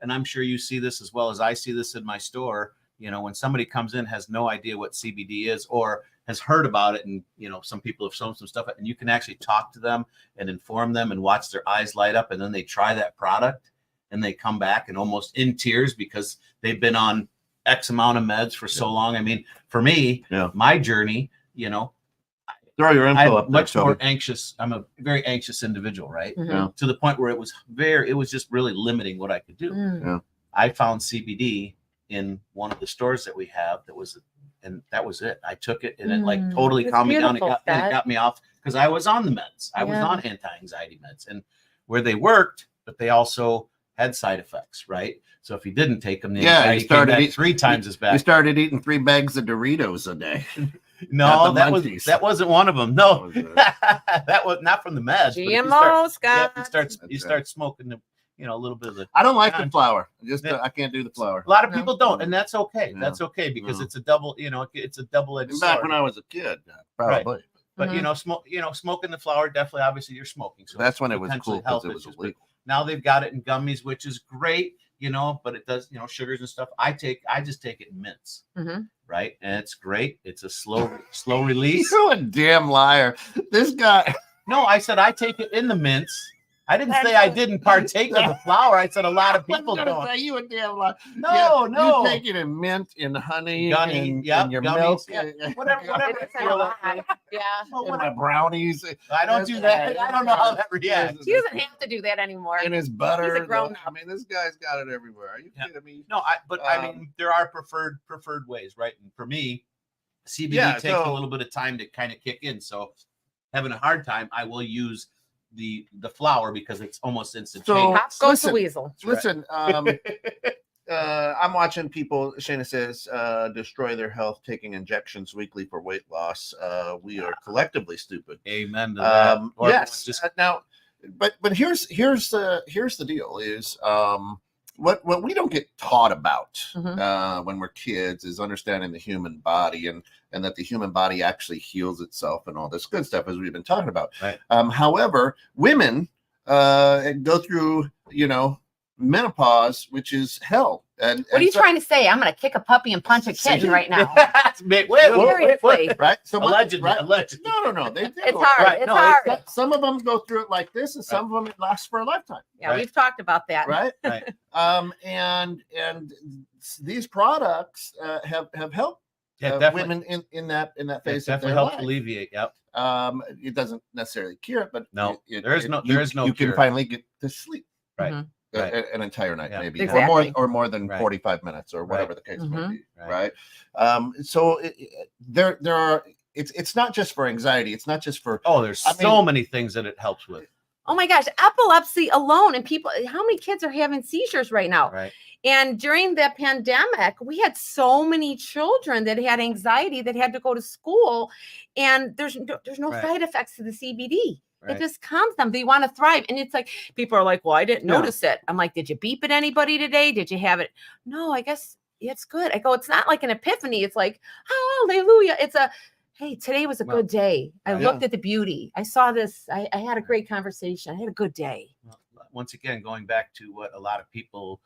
and I'm sure you see this as well as I see this in my store. When somebody comes in, has no idea what CBD is or has heard about it, and some people have shown some stuff, and you can actually talk to them and inform them and watch their eyes light up, and then they try that product and they come back and almost in tears because they've been on X amount of meds for so long. I mean, for me, my journey,
throw your info
I'm much more anxious. I'm a very anxious individual, right?
Mm-hmm.
To the point where it was just really limiting what I could do.
Mm.
I found CBD in one of the stores that we have and that was it. I took it and it totally calmed me down. It got me off because I was on the meds. I was on anti-anxiety meds, and where they worked, but they also had side effects, right? So if you didn't take them, the anxiety came back 3 times as bad.
You started eating 3 bags of Doritos a day.
No,
Not the
that wasn't one of them. No,
What was
that was not from the meds. but if you
GMO,
start,
Scott.
you start smoking the, a little bit of the.
I don't like the
Yeah.
flour. Just
Yeah.
I can't do the flour.
A lot of
No.
people don't, and that's okay.
Yeah.
That's okay because
No.
it's a double-edged
And back
sword.
when I was a kid, probably.
But
Mhm.
smoking the flour definitely, obviously, you're smoking. So
That's when it was
potentially
cool because
health
it was
issues, but
illegal.
now they've got it in gummies, which is great, but it does, sugars and stuff. I just take it in mints,
Mhm.
right? And it's great. It's a slow release.
You're a damn liar. This guy.
No, I said I take it in the mints. I didn't
That's
say I
a-
didn't partake of the flour. I said a lot of people
I was gonna
don't.
say you a damn liar.
No, no.
You take it in mint, in honey,
Gunny,
in
yep,
your
gummies,
milk,
yeah. Whatever
It
you
isn't
feel
a
like.
lot. Yeah.
Well,
in
whatever.
my brownies.
I don't do that. I don't know how that reacts.
He doesn't have to do that anymore.
In his butter.
He's a grown
I mean, this guy's got it everywhere. Are you
Yeah.
kidding me?
No, I mean there are preferred ways, right? And for me, CBD takes a little bit of time to kind of kick in. So having a hard time, I will use the flour because it's almost instantaneous.
Pop goes the
listen,
weasel.
Listen, I'm watching people, Shayna says, destroy their health taking injections weekly for weight loss. We are collectively stupid.
Amen to that. Or
Yes.
just
Now, but here's the deal is what we don't get taught about when we're kids is understanding the human body and that the human body actually heals itself and all this good stuff as we've been talking about.
Right.
However, women go through menopause, which is hell. And
What are you
so-
trying to say? I'm going to kick a puppy and punch a kitten right now.
wait,
Seriously.
Right? So
Allegedly,
right?
allegedly.
No. They do.
It's hard.
Right,
It's
no,
hard.
Some of them go through it like this, and some of them it lasts for a lifetime.
Yeah,
Right.
we've talked about that.
Right?
Right.
And these products have helped
Yeah, definitely.
women in that
It
phase of
definitely
their
helps
life.
alleviate. Yep.
It doesn't necessarily cure it, but
No,
it,
there is no
you
cure.
can finally get to sleep.
Right.
Mhm.
Right.
An entire night,
Yeah.
maybe,
Exactly.
or more than
Right.
45 minutes, or whatever
Right.
the case
Mhm.
may be.
Right.
Right. So there are. It's not just for anxiety. It's not just for.
Oh, there's
I
so
mean-
many things that it helps with.
Oh my gosh, epilepsy alone, and people, how many kids are having seizures right now?
Right.
And during the pandemic, we had so many children that had anxiety that had to go to school, and there's no
Right.
side effects to the CBD.
Right.
It just calms them. They want to thrive. And it's like, people are like, well, I didn't
No.
notice it. I'm like, did you beep at anybody today? Did you have it? No, I guess it's good. I go, it's not like an epiphany. It's like, hallelujah. It's a, hey, today was a
Well,
good day. I
right.
looked at the beauty. I saw this. I had a great conversation. I had a good day.
Well, once again, going back to what a lot of people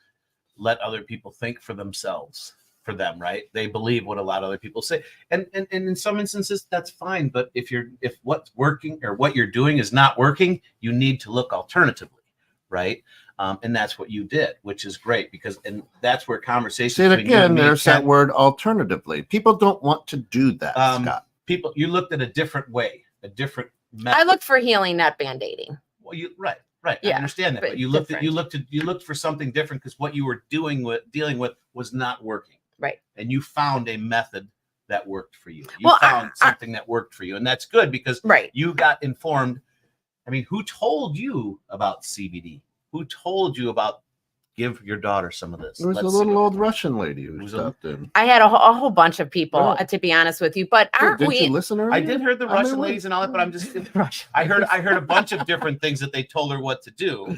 let other people think for themselves, for them, right? They believe what a lot of other people say, and in some instances that's fine. But if what's working or what you're doing is not working, you need to look alternatively, right? And that's what you did, which is great and that's where conversations.
Say it
between you and
again.
me
There's
can-
that word alternatively. People don't want to do that, Scott.
People, you looked at a different way, a different method.
I looked for healing, not band-aiding.
Well, right. I
Yeah,
understand that,
but
but you looked for something different because what you were dealing with was not working.
Right.
And you found a method that worked for you. You
Well,
found something that worked for you, and that's good because
Right.
you got informed. I mean, who told you about CBD? Who told you about give your daughter some of this?
There was a
Let's see
little
what-
old Russian lady who
was a-
stopped in.
I had a whole bunch of people,
Yeah.
to be honest with you. But aren't
Didn't
we?
you listen earlier?
I did hear the
I mean,
Russian
what-
ladies and all that, but I'm just I heard a bunch of different things that they told her what to do.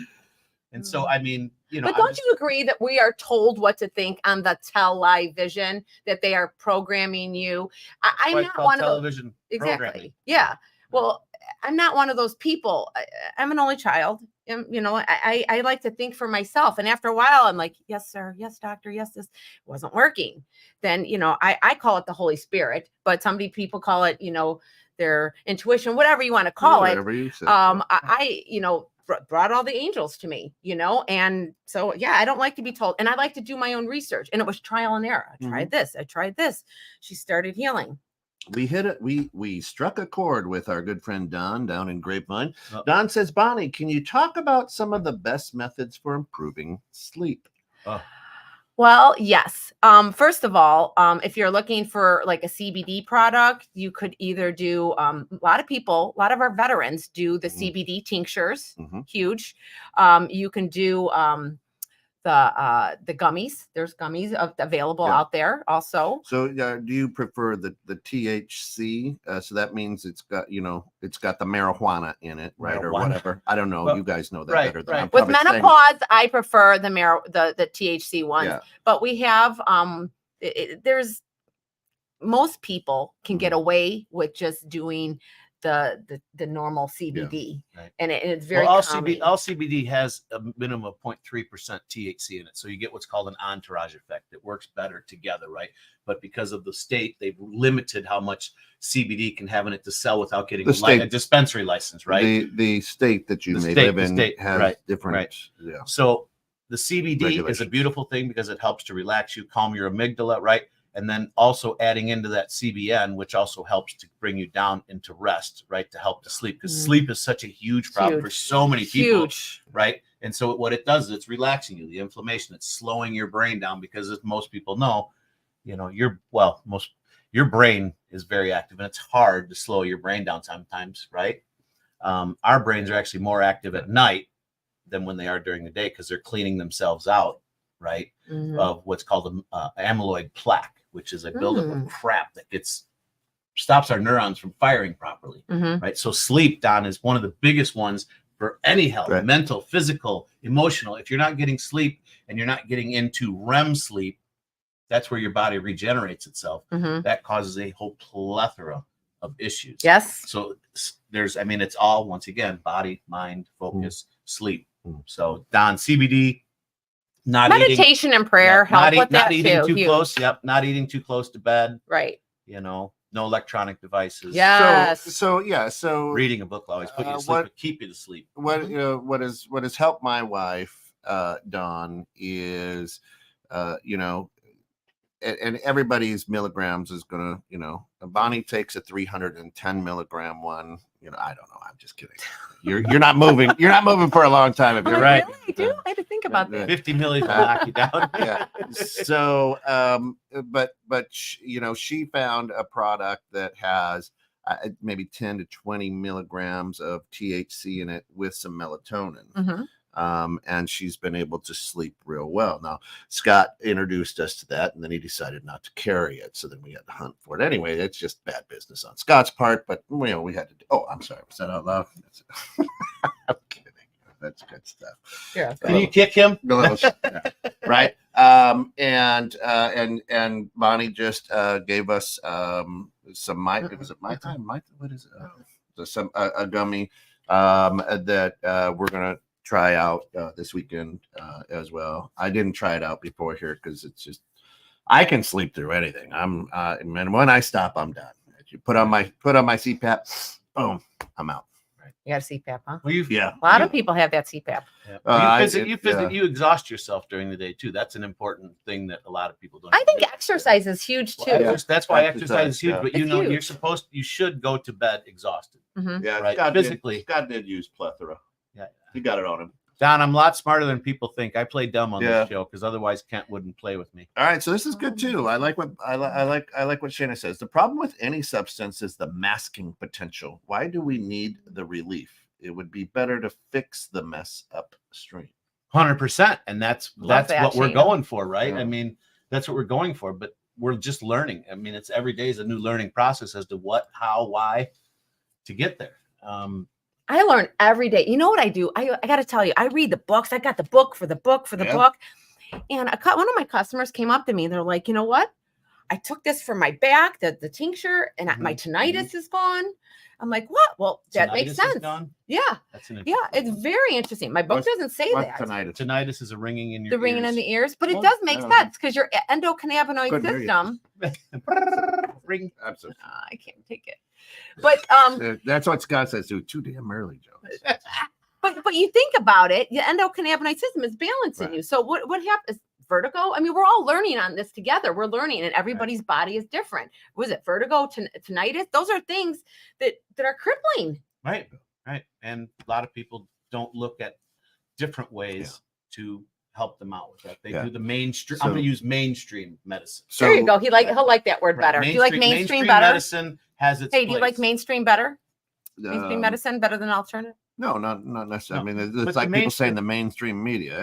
And so I mean,
But don't you agree that we are told what to think on the television, that they are programming you? I'm not one of those.
television
Exactly.
programming.
Yeah. Well, I'm not one of those people. I'm an only child. And, I like to think for myself. And after a while, I'm like, yes, sir. Yes, doctor. Yes, this wasn't working. Then, I call it the Holy Spirit, but some people call it, their intuition, whatever you want to call it.
Whatever you said.
I brought all the angels to me, and so, yeah, I don't like to be told, and I like to do my own research, and it was trial and error. I tried this. She started healing.
We hit it. We struck a chord with our good friend Don down in Grapevine.
Oh.
Don says, Bonnie, can you talk about some of the best methods for improving sleep?
Well, yes. First of all, if you're looking for like a CBD product, you could either do a lot of our veterans do the CBD tinctures,
Mhm.
huge. You can do the gummies. There's gummies available out there also.
So do you prefer the THC? So that means it's got the marijuana in it, right? Or whatever. I don't know.
Well,
you guys know that
right,
better than
right.
I'm
With
probably saying.
menopause, I prefer the THC ones.
Yeah.
But we have there's most people can get away with just doing the normal CBD,
Right.
and it's very
all
calming.
all CBD has a minimum of 0.3% THC in it, so you get what's called an entourage effect. It works better together, right? But because of the state, they've limited how much CBD can have in it to sell without getting a dispensary license, right?
The state that you may live in has different.
Right.
Yeah.
So the CBD is a beautiful thing because it helps to relax you, calm your amygdala, right? And then also adding into that CBN, which also helps to bring you down into rest, right? To help to sleep, because sleep is such a huge problem for so many people, right? And so what it does is it's relaxing you, the inflammation, it's slowing your brain down, because as most people know, your brain is very active, and it's hard to slow your brain down sometimes, right? Our brains are actually more active at night than when they are during the day, because they're cleaning themselves out, right? Of what's called amyloid plaque, which is a buildup of crap that stops our neurons from firing properly, right? So sleep, Don, is one of the biggest ones for any health, mental, physical, emotional. If you're not getting sleep and you're not getting into REM sleep, that's where your body regenerates itself. That causes a whole plethora of issues.
Yes.
So it's all, once again, body, mind, focus, sleep. So Don, CBD,
meditation and prayer help with that too.
Not eating too close. Yep. Not eating too close to bed.
Right.
No electronic devices.
Yes.
So
reading a book will always put you to sleep, but keep you to sleep.
What has helped my wife, Dawn, is and everybody's milligrams is gonna, Bonnie takes a 310 milligram one. I don't know. I'm just kidding. You're not moving. You're not moving for a long time if you're right.
Really? I do. I had to think about that.
50 million will knock you down.
Yeah. So, but she found a product that has maybe 10 to 20 milligrams of THC in it with some melatonin. And she's been able to sleep real well. Now, Scott introduced us to that, and then he decided not to carry it. So then we had to hunt for it. Anyway, it's just bad business on Scott's part, but we had to do. Oh, I'm sorry. Was that out loud? I'm kidding. That's good stuff.
Yeah.
Can you kick him?
Right. And Bonnie just gave us some was it my time? What is it? A gummy that we're gonna try out this weekend as well. I didn't try it out before here because it's just I can sleep through anything. And when I stop, I'm done. You put on my CPAP, boom, I'm out.
You got a CPAP, huh?
Well,
a lot of people have that CPAP.
Yeah. You exhaust yourself during the day too. That's an important thing that a lot of people don't.
I think exercise is huge too.
Well, that's why exercise is huge. But you should go to bed exhausted.
Yeah,
right.
Scott did use plethora.
Yeah,
he got it on him.
Don, I'm a lot smarter than people think. I play dumb on this show because otherwise Kent wouldn't play with me.
All right, so this is good too. I like what Shana says. The problem with any substance is the masking potential. Why do we need the relief? It would be better to fix the mess upstream.
100%, and that's what we're going for, right?
Yeah.
I mean, that's what we're going for. But we're just learning. I mean, it's every day is a new learning process as to what, how, why to get there.
I learn every day. You know what I do? I got to tell you, I read the books. I got the book for the book. And one of my customers came up to me. They're like, you know what? I took this for my back, the tincture, and my tinnitus is gone. I'm like, what? Well, that makes sense. Yeah. It's very interesting. My book doesn't say that.
Tinnitus is a ringing in your ears.
The ringing in the ears, but it does make sense because your endocannabinoid system.
Ring.
Absolutely.
I can't take it. But
that's what Scott says too. Too damn early, Joe.
But you think about it, the endocannabinoid system is balancing you. So what happens? Vertigo? I mean, we're all learning on this together. We're learning, and everybody's body is different. Was it vertigo, tinnitus? Those are things that are crippling.
Right. And a lot of people don't look at different ways to help them out with that. They do the mainstream. I'm going to use mainstream medicine.
So, there you go. He'll like that word better. Do you like mainstream better?
Medicine has its
Hey, do you like mainstream better? Mainstream medicine better than alternative?
No, not necessarily.
No,
I mean,
but
it's
the
like people
mainstream-
saying the mainstream media.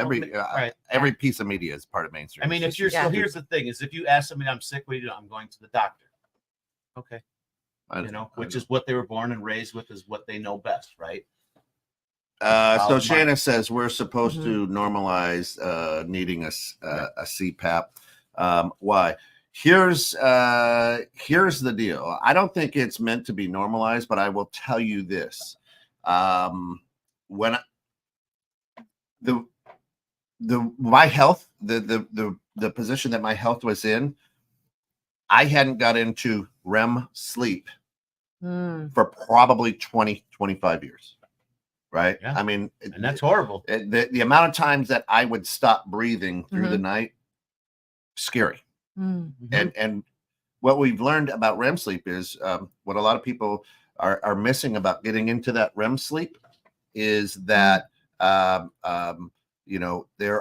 Every piece of media is part of mainstream.
I mean,
It's
if you're
just-
so here's the thing: is if you ask somebody, "I'm sick," what do you do? I'm going to the doctor. Okay, which is what they were born and raised with, is what they know best, right?
So Shanna says we're supposed to normalize needing a CPAP. Why? Here's the deal. I don't think it's meant to be normalized, but I will tell you this: when my health, the position that my health was in, I hadn't got into REM sleep for probably 20-25 years. Right.
Yeah.
I mean,
And that's horrible.
The amount of times that I would stop breathing through the night, scary. And what we've learned about REM sleep is what a lot of people are missing about getting into that REM sleep is that there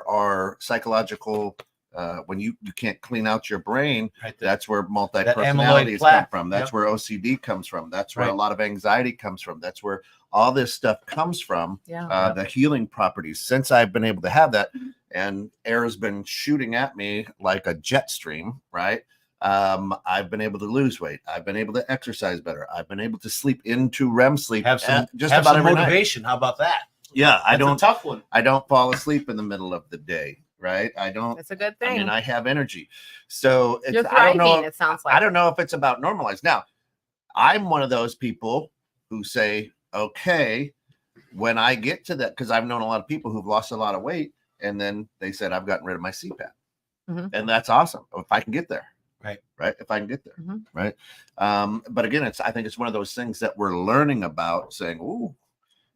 are psychological when you can't clean out your brain,
Right,
that's where
amyloid
multi-personalities come
plaque.
from. That's where OCD comes from. That's where
Right.
a lot of anxiety comes from. That's where all this stuff comes from. The healing properties. Since I've been able to have that, and air has been shooting at me like a jet stream, right? I've been able to lose weight. I've been able to exercise better. I've been able to sleep into REM sleep.
Have some
every night.
motivation. How about that?
Yeah,
That's a tough one.
I don't fall asleep in the middle of the day, right? I don't.
That's a good thing.
I mean, I have energy, so
You're
I don't
thriving,
know.
it sounds like.
I don't know if it's about normalized. Now, I'm one of those people who say, okay, when I get to that, because I've known a lot of people who've lost a lot of weight, and then they said, I've gotten rid of my CPAP, and that's awesome if I can get there. Right. If I can get there. Right. But again, I think it's one of those things that we're learning about, saying, ooh.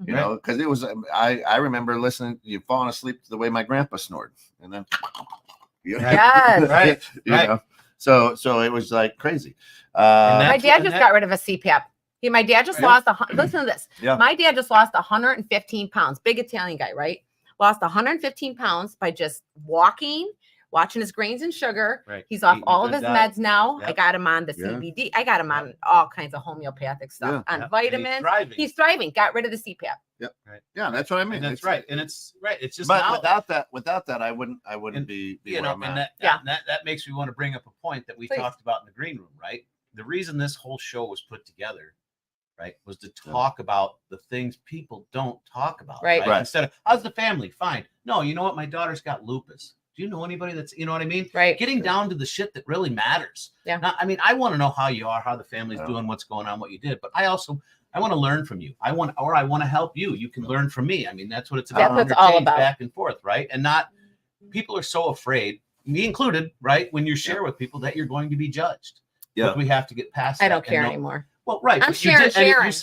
You know, because it was, I remember listening, you falling asleep to the way my grandpa snored, and then,
Yes.
you know, so it was like crazy.
My dad just got rid of a CPAP. My dad just lost listen to this.
Yeah.
My dad just lost 115 pounds. Big Italian guy, right? Lost 115 pounds by just walking, watching his grains and sugar.
Right.
He's off
Eating
all
a
of
good
his
diet.
meds now.
Yep.
I got him on the CBD. I got him on all kinds of homeopathic stuff, on vitamins.
He's
thriving. Got rid of the CPAP.
Yep. Right. Yeah, that's what I mean.
And that's right. And it's right. It's just
but
now,
without that, I wouldn't be where I'm at.
That makes me want to bring up a point that we talked about in the green room, right? The reason this whole show was put together, right, was to talk about the things people don't talk about. Right. Instead of, how's the family? Fine. No, you know what? My daughter's got lupus. Do you know anybody that's, you know what I mean?
Right.
Getting down to the shit that really matters.
Yeah.
Now, I mean, I want to know how you are, how the family's doing, what's going on, what you did. But I want to learn from you. I want to help you. You can learn from me. I mean, that's what it's about.
That's what it's all about.
Back and forth, right? And not, people are so afraid, me included, right? When you share with people that you're going to be judged. Yeah. But we have to get past that.
I don't care anymore.
Well, right.
I'm sharing.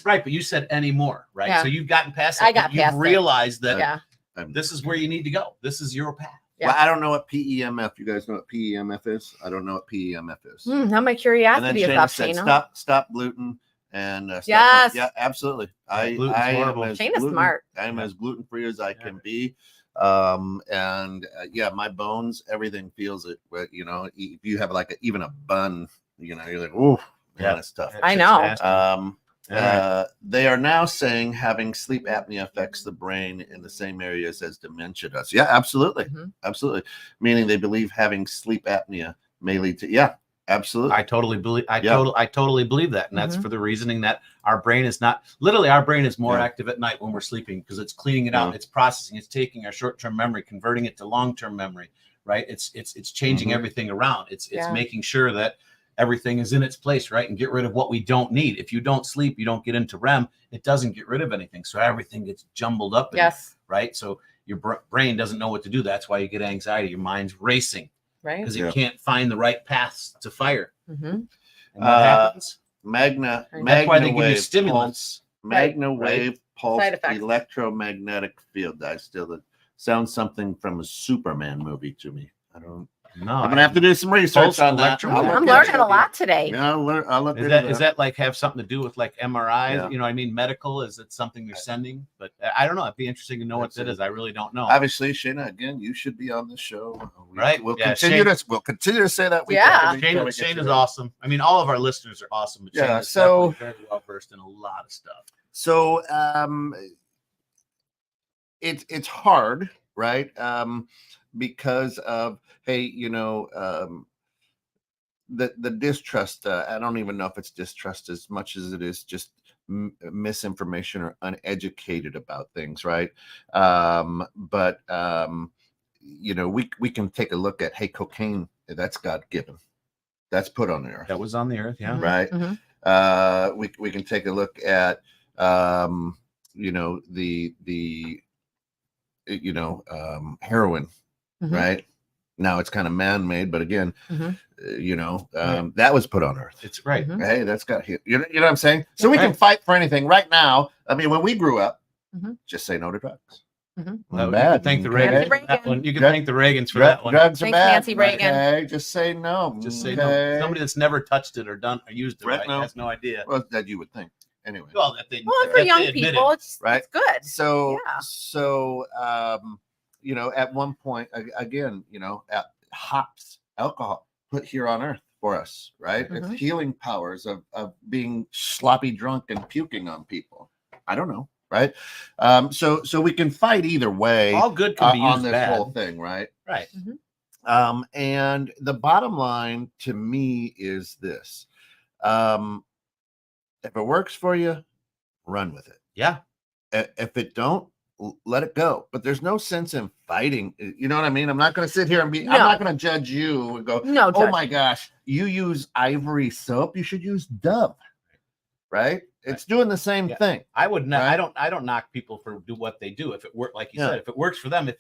Right. But you said anymore, right?
Yeah.
So you've gotten past that.
I got past
You've realized that
Yeah.
this is where you need to go. This is your path.
Yeah.
Well, I don't know what PEMF. You guys know what PEMF is? I don't know what PEMF is.
Now my curiosity is up,
said,
Shayna.
stop gluten and
yes,
yeah, absolutely. I
am
as
Shayna's smart.
I'm as gluten free as I can be. Yeah, my bones, everything feels it. But you know, if you have like even a bun, you know, you're like, oh, yeah, that's tough.
I know.
They are now saying having sleep apnea affects the brain in the same areas as dementia does. Yeah, absolutely. Absolutely. Meaning they believe having sleep apnea may lead to, absolutely.
I totally believe that. And that's for the reasoning that our brain is more active at night when we're sleeping, because it's cleaning it out, it's processing, it's taking our short-term memory, converting it to long-term memory, right? It's changing everything around. It's making sure that everything is in its place, right? And get rid of what we don't need. If you don't sleep, you don't get into REM, it doesn't get rid of anything. So everything gets jumbled up. Right. So your brain doesn't know what to do. That's why you get anxiety. Your mind's racing. Right. Because you can't find the right paths to fire. And what happens?
That's
why they give you stimulants.
Magna wave pulse electromagnetic field. That sounds something from a Superman movie to me. I don't. No, I'm gonna have to do some research on that.
I'm learning a lot today.
Yeah, I'll look.
Is that like have something to do with like MRI? Yeah. You know what I mean? Medical? Is it something you're sending? But I don't know. It'd be interesting to know what that is. I really don't know.
Obviously, Shayna, again, you should be on the show. We'll continue to say that.
Shayna is awesome. I mean, all of our listeners are awesome. But
yeah,
Shayna's definitely very well versed in a lot of stuff.
So it's hard, right? Because of, hey, the distrust. I don't even know if it's distrust as much as it is just misinformation or uneducated about things, right? But we can take a look at, hey, cocaine, that's God given, that's put on the earth,
That was on the earth, yeah.
right? We can take a look at heroin, right? Now it's kind of man-made, but again, that was put on earth.
It's right.
Hey, that's got you know what I'm saying? So we can fight for anything right now. I mean, when we grew up, just say no to drugs.
Well,
Bad.
you can thank the Reagan. That one. You can thank the Reagans for that one.
Drugs are
Thanks,
bad.
Nancy Reagan.
Okay, just say no.
Just say no. Somebody that's never touched it or done or used it has no idea.
Well, that you would think. Anyway.
Well,
for young people, it's good.
So at one point, again, at hops, alcohol put here on earth for us, right? It's healing powers of being sloppy drunk and puking on people. I don't know, right? So we can fight either way.
All good can be used
on this
bad.
whole thing, right?
Right.
And the bottom line to me is this. If it works for you, run with it.
Yeah.
If it don't, let it go. But there's no sense in fighting. You know what I mean? I'm not going to sit here and I'm not going to judge you and go, oh my gosh, you use Ivory soap. You should use Dove. Right? It's doing the same thing.
I would not. Right? I don't knock people for do what they do. If it work, like you said, if it works for them, if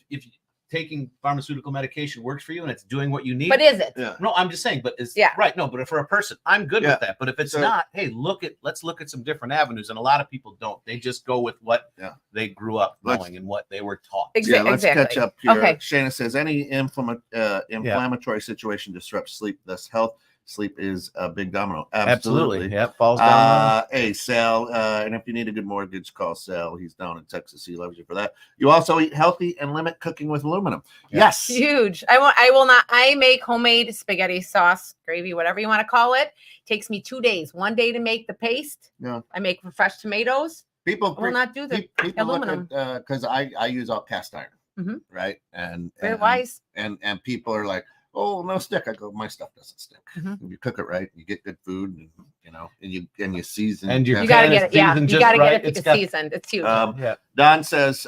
taking pharmaceutical medication works for you and it's doing what you need.
But is it?
No, I'm just saying, but is right. No, but for a person, I'm good with that. But if it's not, hey, let's look at some different avenues. And a lot of people don't. They just go with what they grew up knowing and what they were taught.
Let's catch up here. Okay. Shana says any inflammatory situation disrupts sleep, thus health. Sleep is a big domino. Absolutely.
Yeah, falls down.
Hey, Sal, and if you need a good mortgage, call Sal. He's down in Texas. He loves you for that. You also eat healthy and limit cooking with aluminum. Yes.
Huge. I will not. I make homemade spaghetti sauce, gravy, whatever you want to call it. Takes me 2 days. 1 day to make the paste. Yeah. I make fresh tomatoes.
People
will not do the aluminum.
Because I use all cast iron. Right. And
very wise.
And people are like, oh, no stick. I go, my stuff doesn't stick. If you cook it right, you get good food, and you season.
And
you got to get it. Yeah, you got to get it seasoned. It's huge.
Don says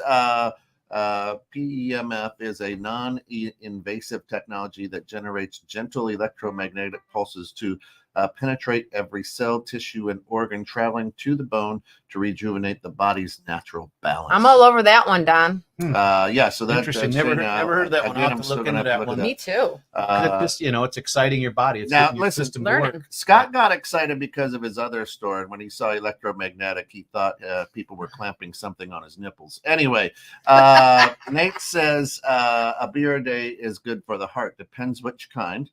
PEMF is a non-invasive technology that generates gentle electromagnetic pulses to penetrate every cell, tissue, and organ, traveling to the bone to rejuvenate the body's natural balance.
I'm all over that one, Don.
So that's
interesting. Never heard that one. I'll have to look into that one.
Me too.
It's exciting your body. It's
now listen. Scott got excited because of his other store, and when he saw electromagnetic, he thought people were clamping something on his nipples. Anyway, Nate says a beer a day is good for the heart. Depends which kind.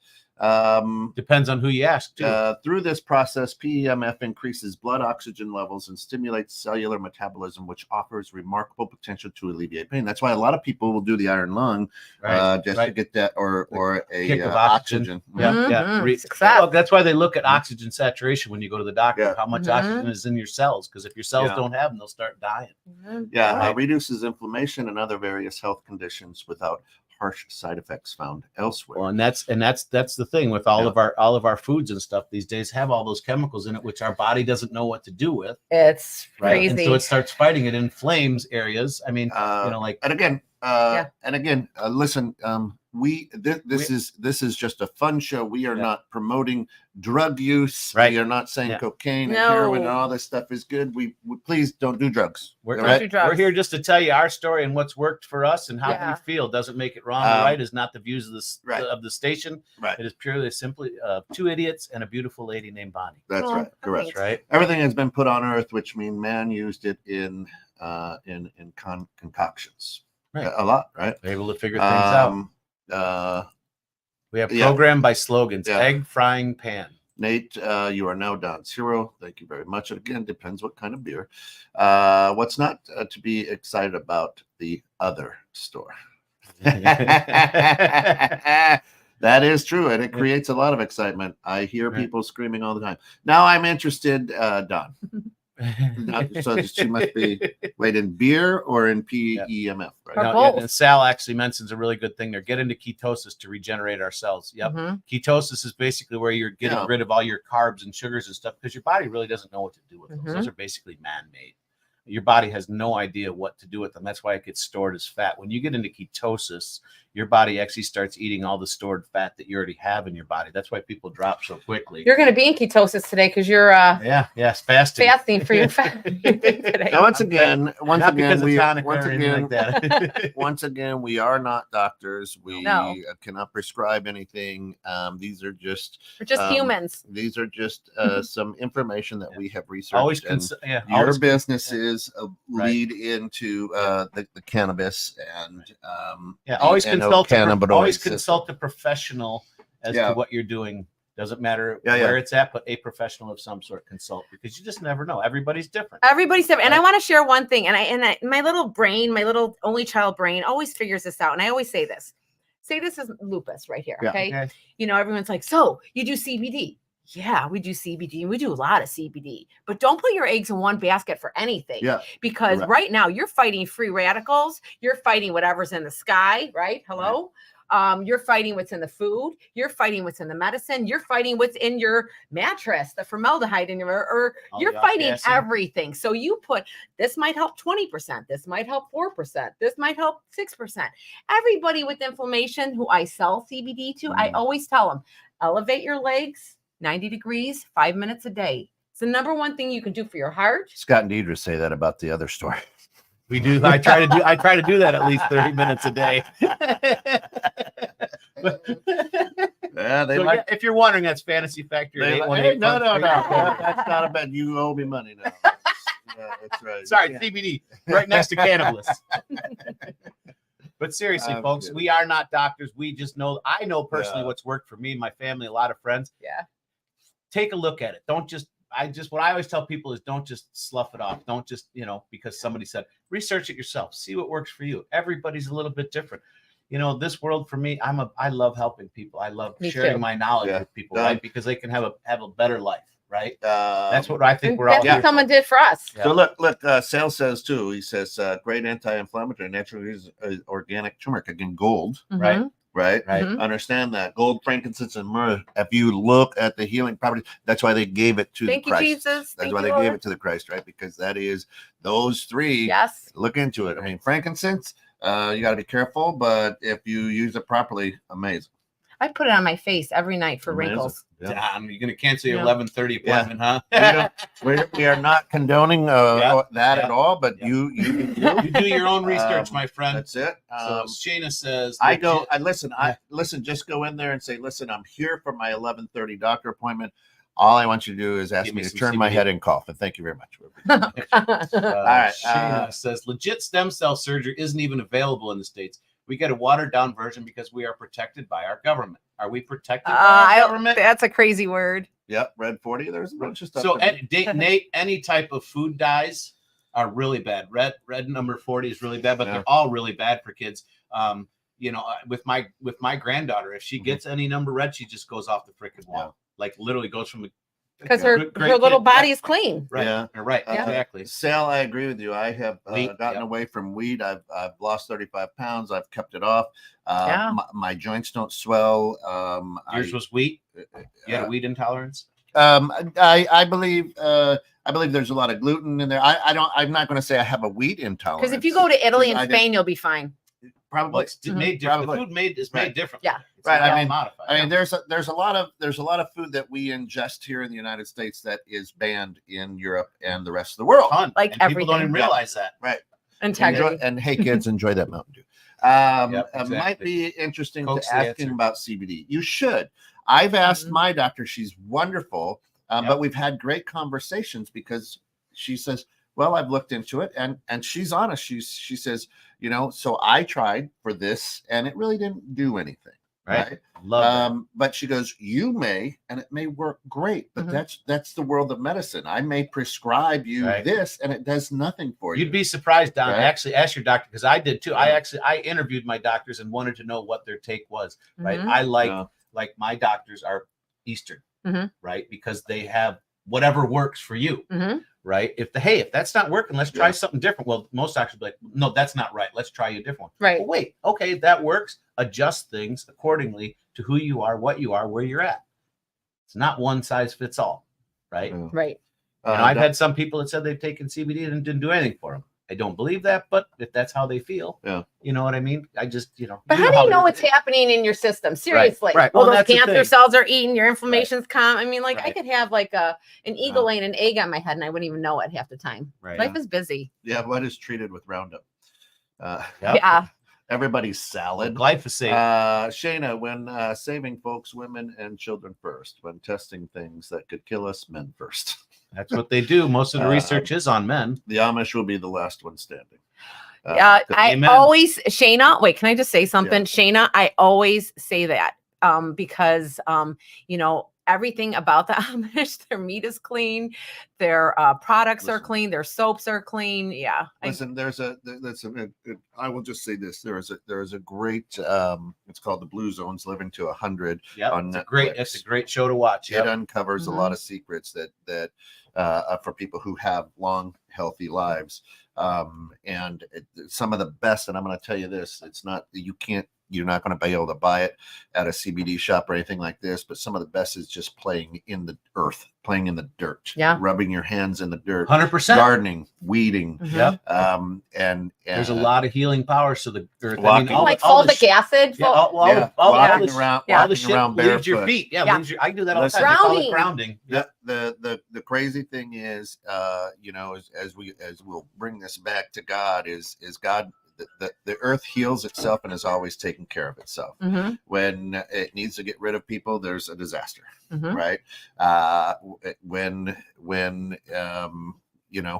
Depends on who you ask too.
Through this process, PEMF increases blood oxygen levels and stimulates cellular metabolism, which offers remarkable potential to alleviate pain. That's why a lot of people will do the iron lung to get that or a
kick of oxygen. Well, that's why they look at oxygen saturation when you go to the doctor. How much oxygen is in your cells? Because if your cells don't have them, they'll start dying.
Reduces inflammation and other various health conditions without harsh side effects found elsewhere.
Well, and that's the thing with all of our foods and stuff these days have all those chemicals in it, which our body doesn't know what to do with.
It's crazy.
And so it starts fighting. It inflames areas. I mean,
listen, this is just a fun show. We are not promoting drug use. We are not saying cocaine and heroin and all this stuff is good. We please don't do drugs.
We're here just to tell you our story and what's worked for us and how we feel. Doesn't make it wrong or right. Is not the views of the station. It is purely simply two idiots and a beautiful lady named Bonnie.
That's right. Correct.
Thanks.
Right. Everything has been put on earth, which means man used it in concoctions.
Right.
A lot. Right.
We're able to figure things out. We have programmed by slogans. Egg frying pan.
Nate, you are now Don's hero. Thank you very much. And again, depends what kind of beer. What's not to be excited about the other store? That is true, and it creates a lot of excitement. I hear people screaming all the time. Now I'm interested, Don. So she must be in beer or in PEMF, right?
Or
No,
both.
and Sal actually mentions a really good thing there. Get into ketosis to regenerate our cells. Yep.
Mhm.
Ketosis is basically where you're getting rid of all your carbs and sugars and stuff because your body really doesn't know what to do with those. Those are basically man-made. Your body has no idea what to do with them. That's why it gets stored as fat. When you get into ketosis, your body actually starts eating all the stored fat that you already have in your body. That's why people drop so quickly.
You're going to be in ketosis today because you're fasting for your fat today.
Now, once again,
that.
once again, we are not doctors. We cannot prescribe anything. These are just
We're just humans.
These are just some information that we have researched.
Your
businesses lead into the cannabis and
always consult a professional as to what you're doing. Doesn't matter where it's at, but a professional of some sort consult because you just never know. Everybody's different. And
I want to share one thing. And my little brain, my little only child brain always figures this out. And I always say this. Say this is lupus right here. Okay. You know, everyone's like, so you do CBD. Yeah, we do CBD and we do a lot of CBD, but don't put your eggs in one basket for anything. Because right now you're fighting free radicals. You're fighting whatever's in the sky, right? Hello. You're fighting what's in the food. You're fighting what's in the medicine. You're fighting what's in your mattress, the formaldehyde in your, you're fighting everything. So you put, this might help 20%. This might help 4%. This might help 6%. Everybody with inflammation who I sell CBD to, I always tell them, elevate your legs 90 degrees, 5 minutes a day. It's the number one thing you can do for your heart.
Scott and Deidre say that about the other store.
We do. I try to do that at least 30 minutes a day. If you're wondering, that's Fantasy Factory.
No. That's not a bad. You owe me money now. That's right.
Sorry, CBD right next to cannabis. But seriously, folks, we are not doctors. We just know. I know personally what's worked for me, my family, a lot of friends.
Yeah.
Take a look at it. Don't just. What I always tell people is don't just slough it off. Don't just, because somebody said, research it yourself. See what works for you. Everybody's a little bit different. This world for me, I love helping people. I love sharing my knowledge with people, right? Because they can have a better life, right? That's what I think we're all here.
That's what someone did for us.
So look, Sale says too. He says great anti-inflammatory, naturally organic turmeric, again, gold, right? Right. Understand that gold, frankincense, and myrrh. If you look at the healing properties, that's why they gave it to the Christ.
Jesus.
That's why they gave it to the Christ, right? Because that is those three.
Yes.
Look into it. I mean, frankincense, you got to be careful, but if you use it properly, amazing.
I put it on my face every night for wrinkles.
Damn, you're gonna cancel your 11:30 appointment, huh?
We are not condoning that at all, but you
do your own research, my friend.
That's it.
So Shayna says,
I listen. Just go in there and say, listen, I'm here for my 11:30 doctor appointment. All I want you to do is ask me to turn my head and cough. And thank you very much.
All right. Shayna says, legit stem cell surgery isn't even available in the States. We get a watered down version because we are protected by our government. Are we protected by our government?
That's a crazy word.
Yep. Red 40. There's a bunch of stuff.
So Nate, any type of food dyes are really bad. Red number 40 is really bad, but they're all really bad for kids. With my granddaughter, if she gets any number red, she just goes off the freaking wall. Like literally goes from
because her little body is clean.
Right. Yeah. Right. Exactly.
Sal, I agree with you. I have gotten away from weed. I've lost 35 pounds. I've kept it off. My joints don't swell.
Yours was wheat. You had a wheat intolerance.
I believe there's a lot of gluten in there. I'm not going to say I have a wheat intolerance.
Because if you go to Italy and Spain, you'll be fine.
Probably
it's made different. The food is made different.
Yeah.
Right. I mean, there's a lot of food that we ingest here in the United States that is banned in Europe and the rest of the world.
Like
and
everything.
People don't even realize that.
Right.
Integrity.
And hey, kids, enjoy that Mountain Dew. It might be interesting to ask him about CBD. You should. I've asked my doctor. She's wonderful, but we've had great conversations because she says, well, I've looked into it, and she's honest. She says, so I tried for this, and it really didn't do anything. Right.
Love that.
But she goes, you may, and it may work great, but that's the world of medicine. I may prescribe you this, and it does nothing for you.
You'd be surprised, Don. Actually, ask your doctor, because I did too. I interviewed my doctors and wanted to know what their take was. Right. I like my doctors are Eastern, right, because they have whatever works for you. right? If that's not working, let's try something different. Well, most doctors will be like, no, that's not right. Let's try you a different one.
Right.
Well, wait, okay, that works. Adjust things accordingly to who you are, what you are, where you're at. It's not one size fits all, right?
Right.
I've had some people that said they've taken CBD and didn't do anything for them. I don't believe that, but if that's how they feel, you know what I mean? I just,
But how do you know what's happening in your system? Seriously.
Right.
Well,
Well,
those
that's the
cancer
thing.
cells are eating, your inflammation's calm. I mean, like I
Right.
could have like an eagle laying an egg on my head and I wouldn't even know it half the time.
Right.
Life is busy.
Yeah, what is treated with Roundup?
Yeah.
Everybody's salad.
Glyphosate.
Shayna, when saving folks, women, and children first, when testing things that could kill us, men first.
That's what they do. Most of the research is on men.
The Amish will be the last one standing.
I
Amen.
always, Shayna, wait, can I just say something? Shayna, I always say that because, you know, everything about the Amish, their meat is clean, their products are clean, their soaps are clean. Yeah.
Listen, I will just say this. There is a great, it's called The Blue Zones, Living to 100 on Netflix.
It's a great show to watch.
It uncovers a lot of secrets that for people who have long, healthy lives. And some of the best, and I'm going to tell you this, you're not going to be able to buy it at a CBD shop or anything like this, but some of the best is just playing in the earth, playing in the dirt, rubbing your hands in the dirt,
100%,
gardening, weeding. And
there's a lot of healing powers to the earth.
Like fulvic acid.
Walking around
leaves your
barefoot.
feet. I do that all the time.
Grounding.
Grounding.
The crazy thing is, as we'll bring this back to God, is God. The earth heals itself and is always taking care of itself. When it needs to get rid of people, there's a disaster, right? When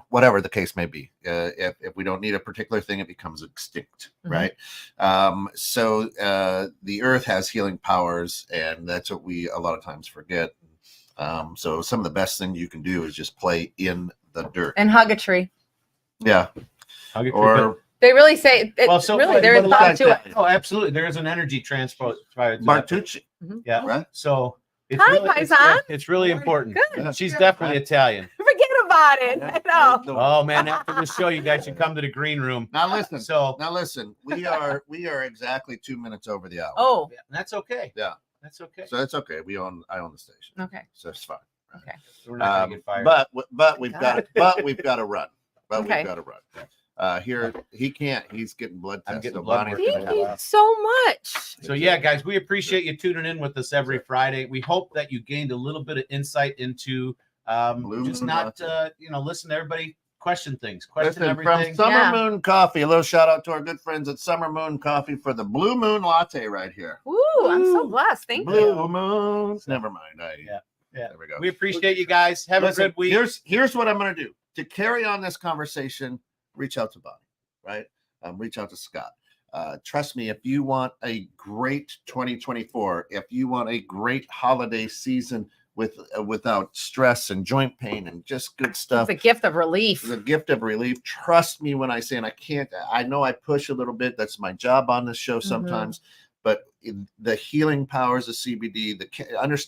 whatever the case may be, if we don't need a particular thing, it becomes extinct, right? So the earth has healing powers, and that's what we a lot of times forget. So some of the best things you can do is just play in the dirt
and hug a tree.
Yeah.
Hug a tree,
or they really say there is thought to it.
Oh, absolutely. There is an energy transport.
Martucci.
Yeah.
Right.
So it's
Hi,
really,
Paisan.
it's really important.
Good.
She's definitely Italian.
Forget about it. I know.
Oh man, after this show, you guys should come to the green room.
Now listen. We are exactly 2 minutes over the hour.
Oh,
that's okay.
Yeah,
that's okay.
So it's okay. I own the station.
Okay.
So it's fine.
Okay.
So we're not gonna get fired.
But we've got to run. We've got to run. Here he can't. He's getting blood tests.
I'm getting blood work.
Thank you so much.
So yeah, guys, we appreciate you tuning in with us every Friday. We hope that you gained a little bit of insight into just not listen to everybody question things, everything.
From Summer Moon Coffee. A little shout out to our good friends at Summer Moon Coffee for the Blue Moon Latte right here.
Ooh, I'm so blessed. Thank you.
Blue Moons. Never mind.
Yeah.
There we go.
We appreciate you guys. Have a good week.
Here's what I'm going to do to carry on this conversation. Reach out to Bonnie, right? Reach out to Scott. Trust me, if you want a great 2024, if you want a great holiday season without stress and joint pain and just good stuff,
it's a gift of relief.
The gift of relief. Trust me when I say, and I know I push a little bit. That's my job on this show sometimes, but the healing powers of CBD,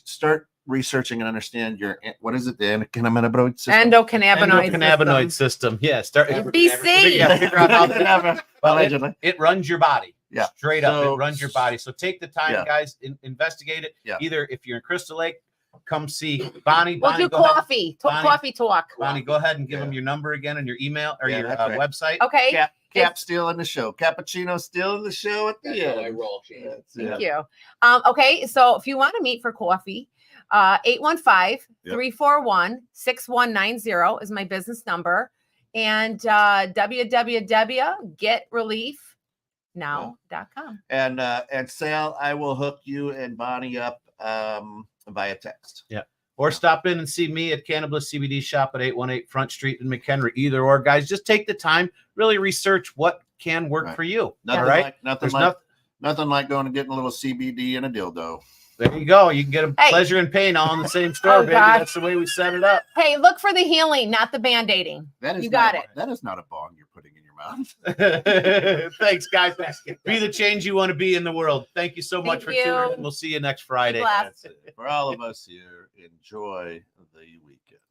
start researching and understand your, what is it, the endocannabinoid system?
Endocannabinoid
system. Yeah, start
NBC.
Yeah, figure out how it runs your body.
Yeah,
straight up, it runs your body. So take the time, guys, investigate it.
Yeah.
Either if you're in Crystal Lake, come see Bonnie.
We'll do coffee. Coffee talk.
Bonnie, go ahead and give them your number again and your email or your website.
Okay.
Cap still in the show. Cappuccino still in the show at the end.
I roll,
Thank you. Okay, so if you want to meet for coffee, 815-341-6190 is my business number, and www.getreliefnow.com.
And Sal, I will hook you and Bonnie up via text.
Yeah. Or stop in and see me at Cannabis CBD Shop at 818 Front Street in McHenry. Either or, guys. Just take the time, really research what can work for you.
Nothing like going and getting a little CBD and a dildo.
There you go. You can get pleasure and pain all in the same store, baby.
Gosh.
That's the way we set it up.
Hey, look for the healing, not the band-aiding. You got it.
That is not a bong you're putting in your mouth.
Thanks, guys. Be the change you want to be in the world. Thank you so much for tuning in. We'll see you next Friday.
For all of us here, enjoy the weekend.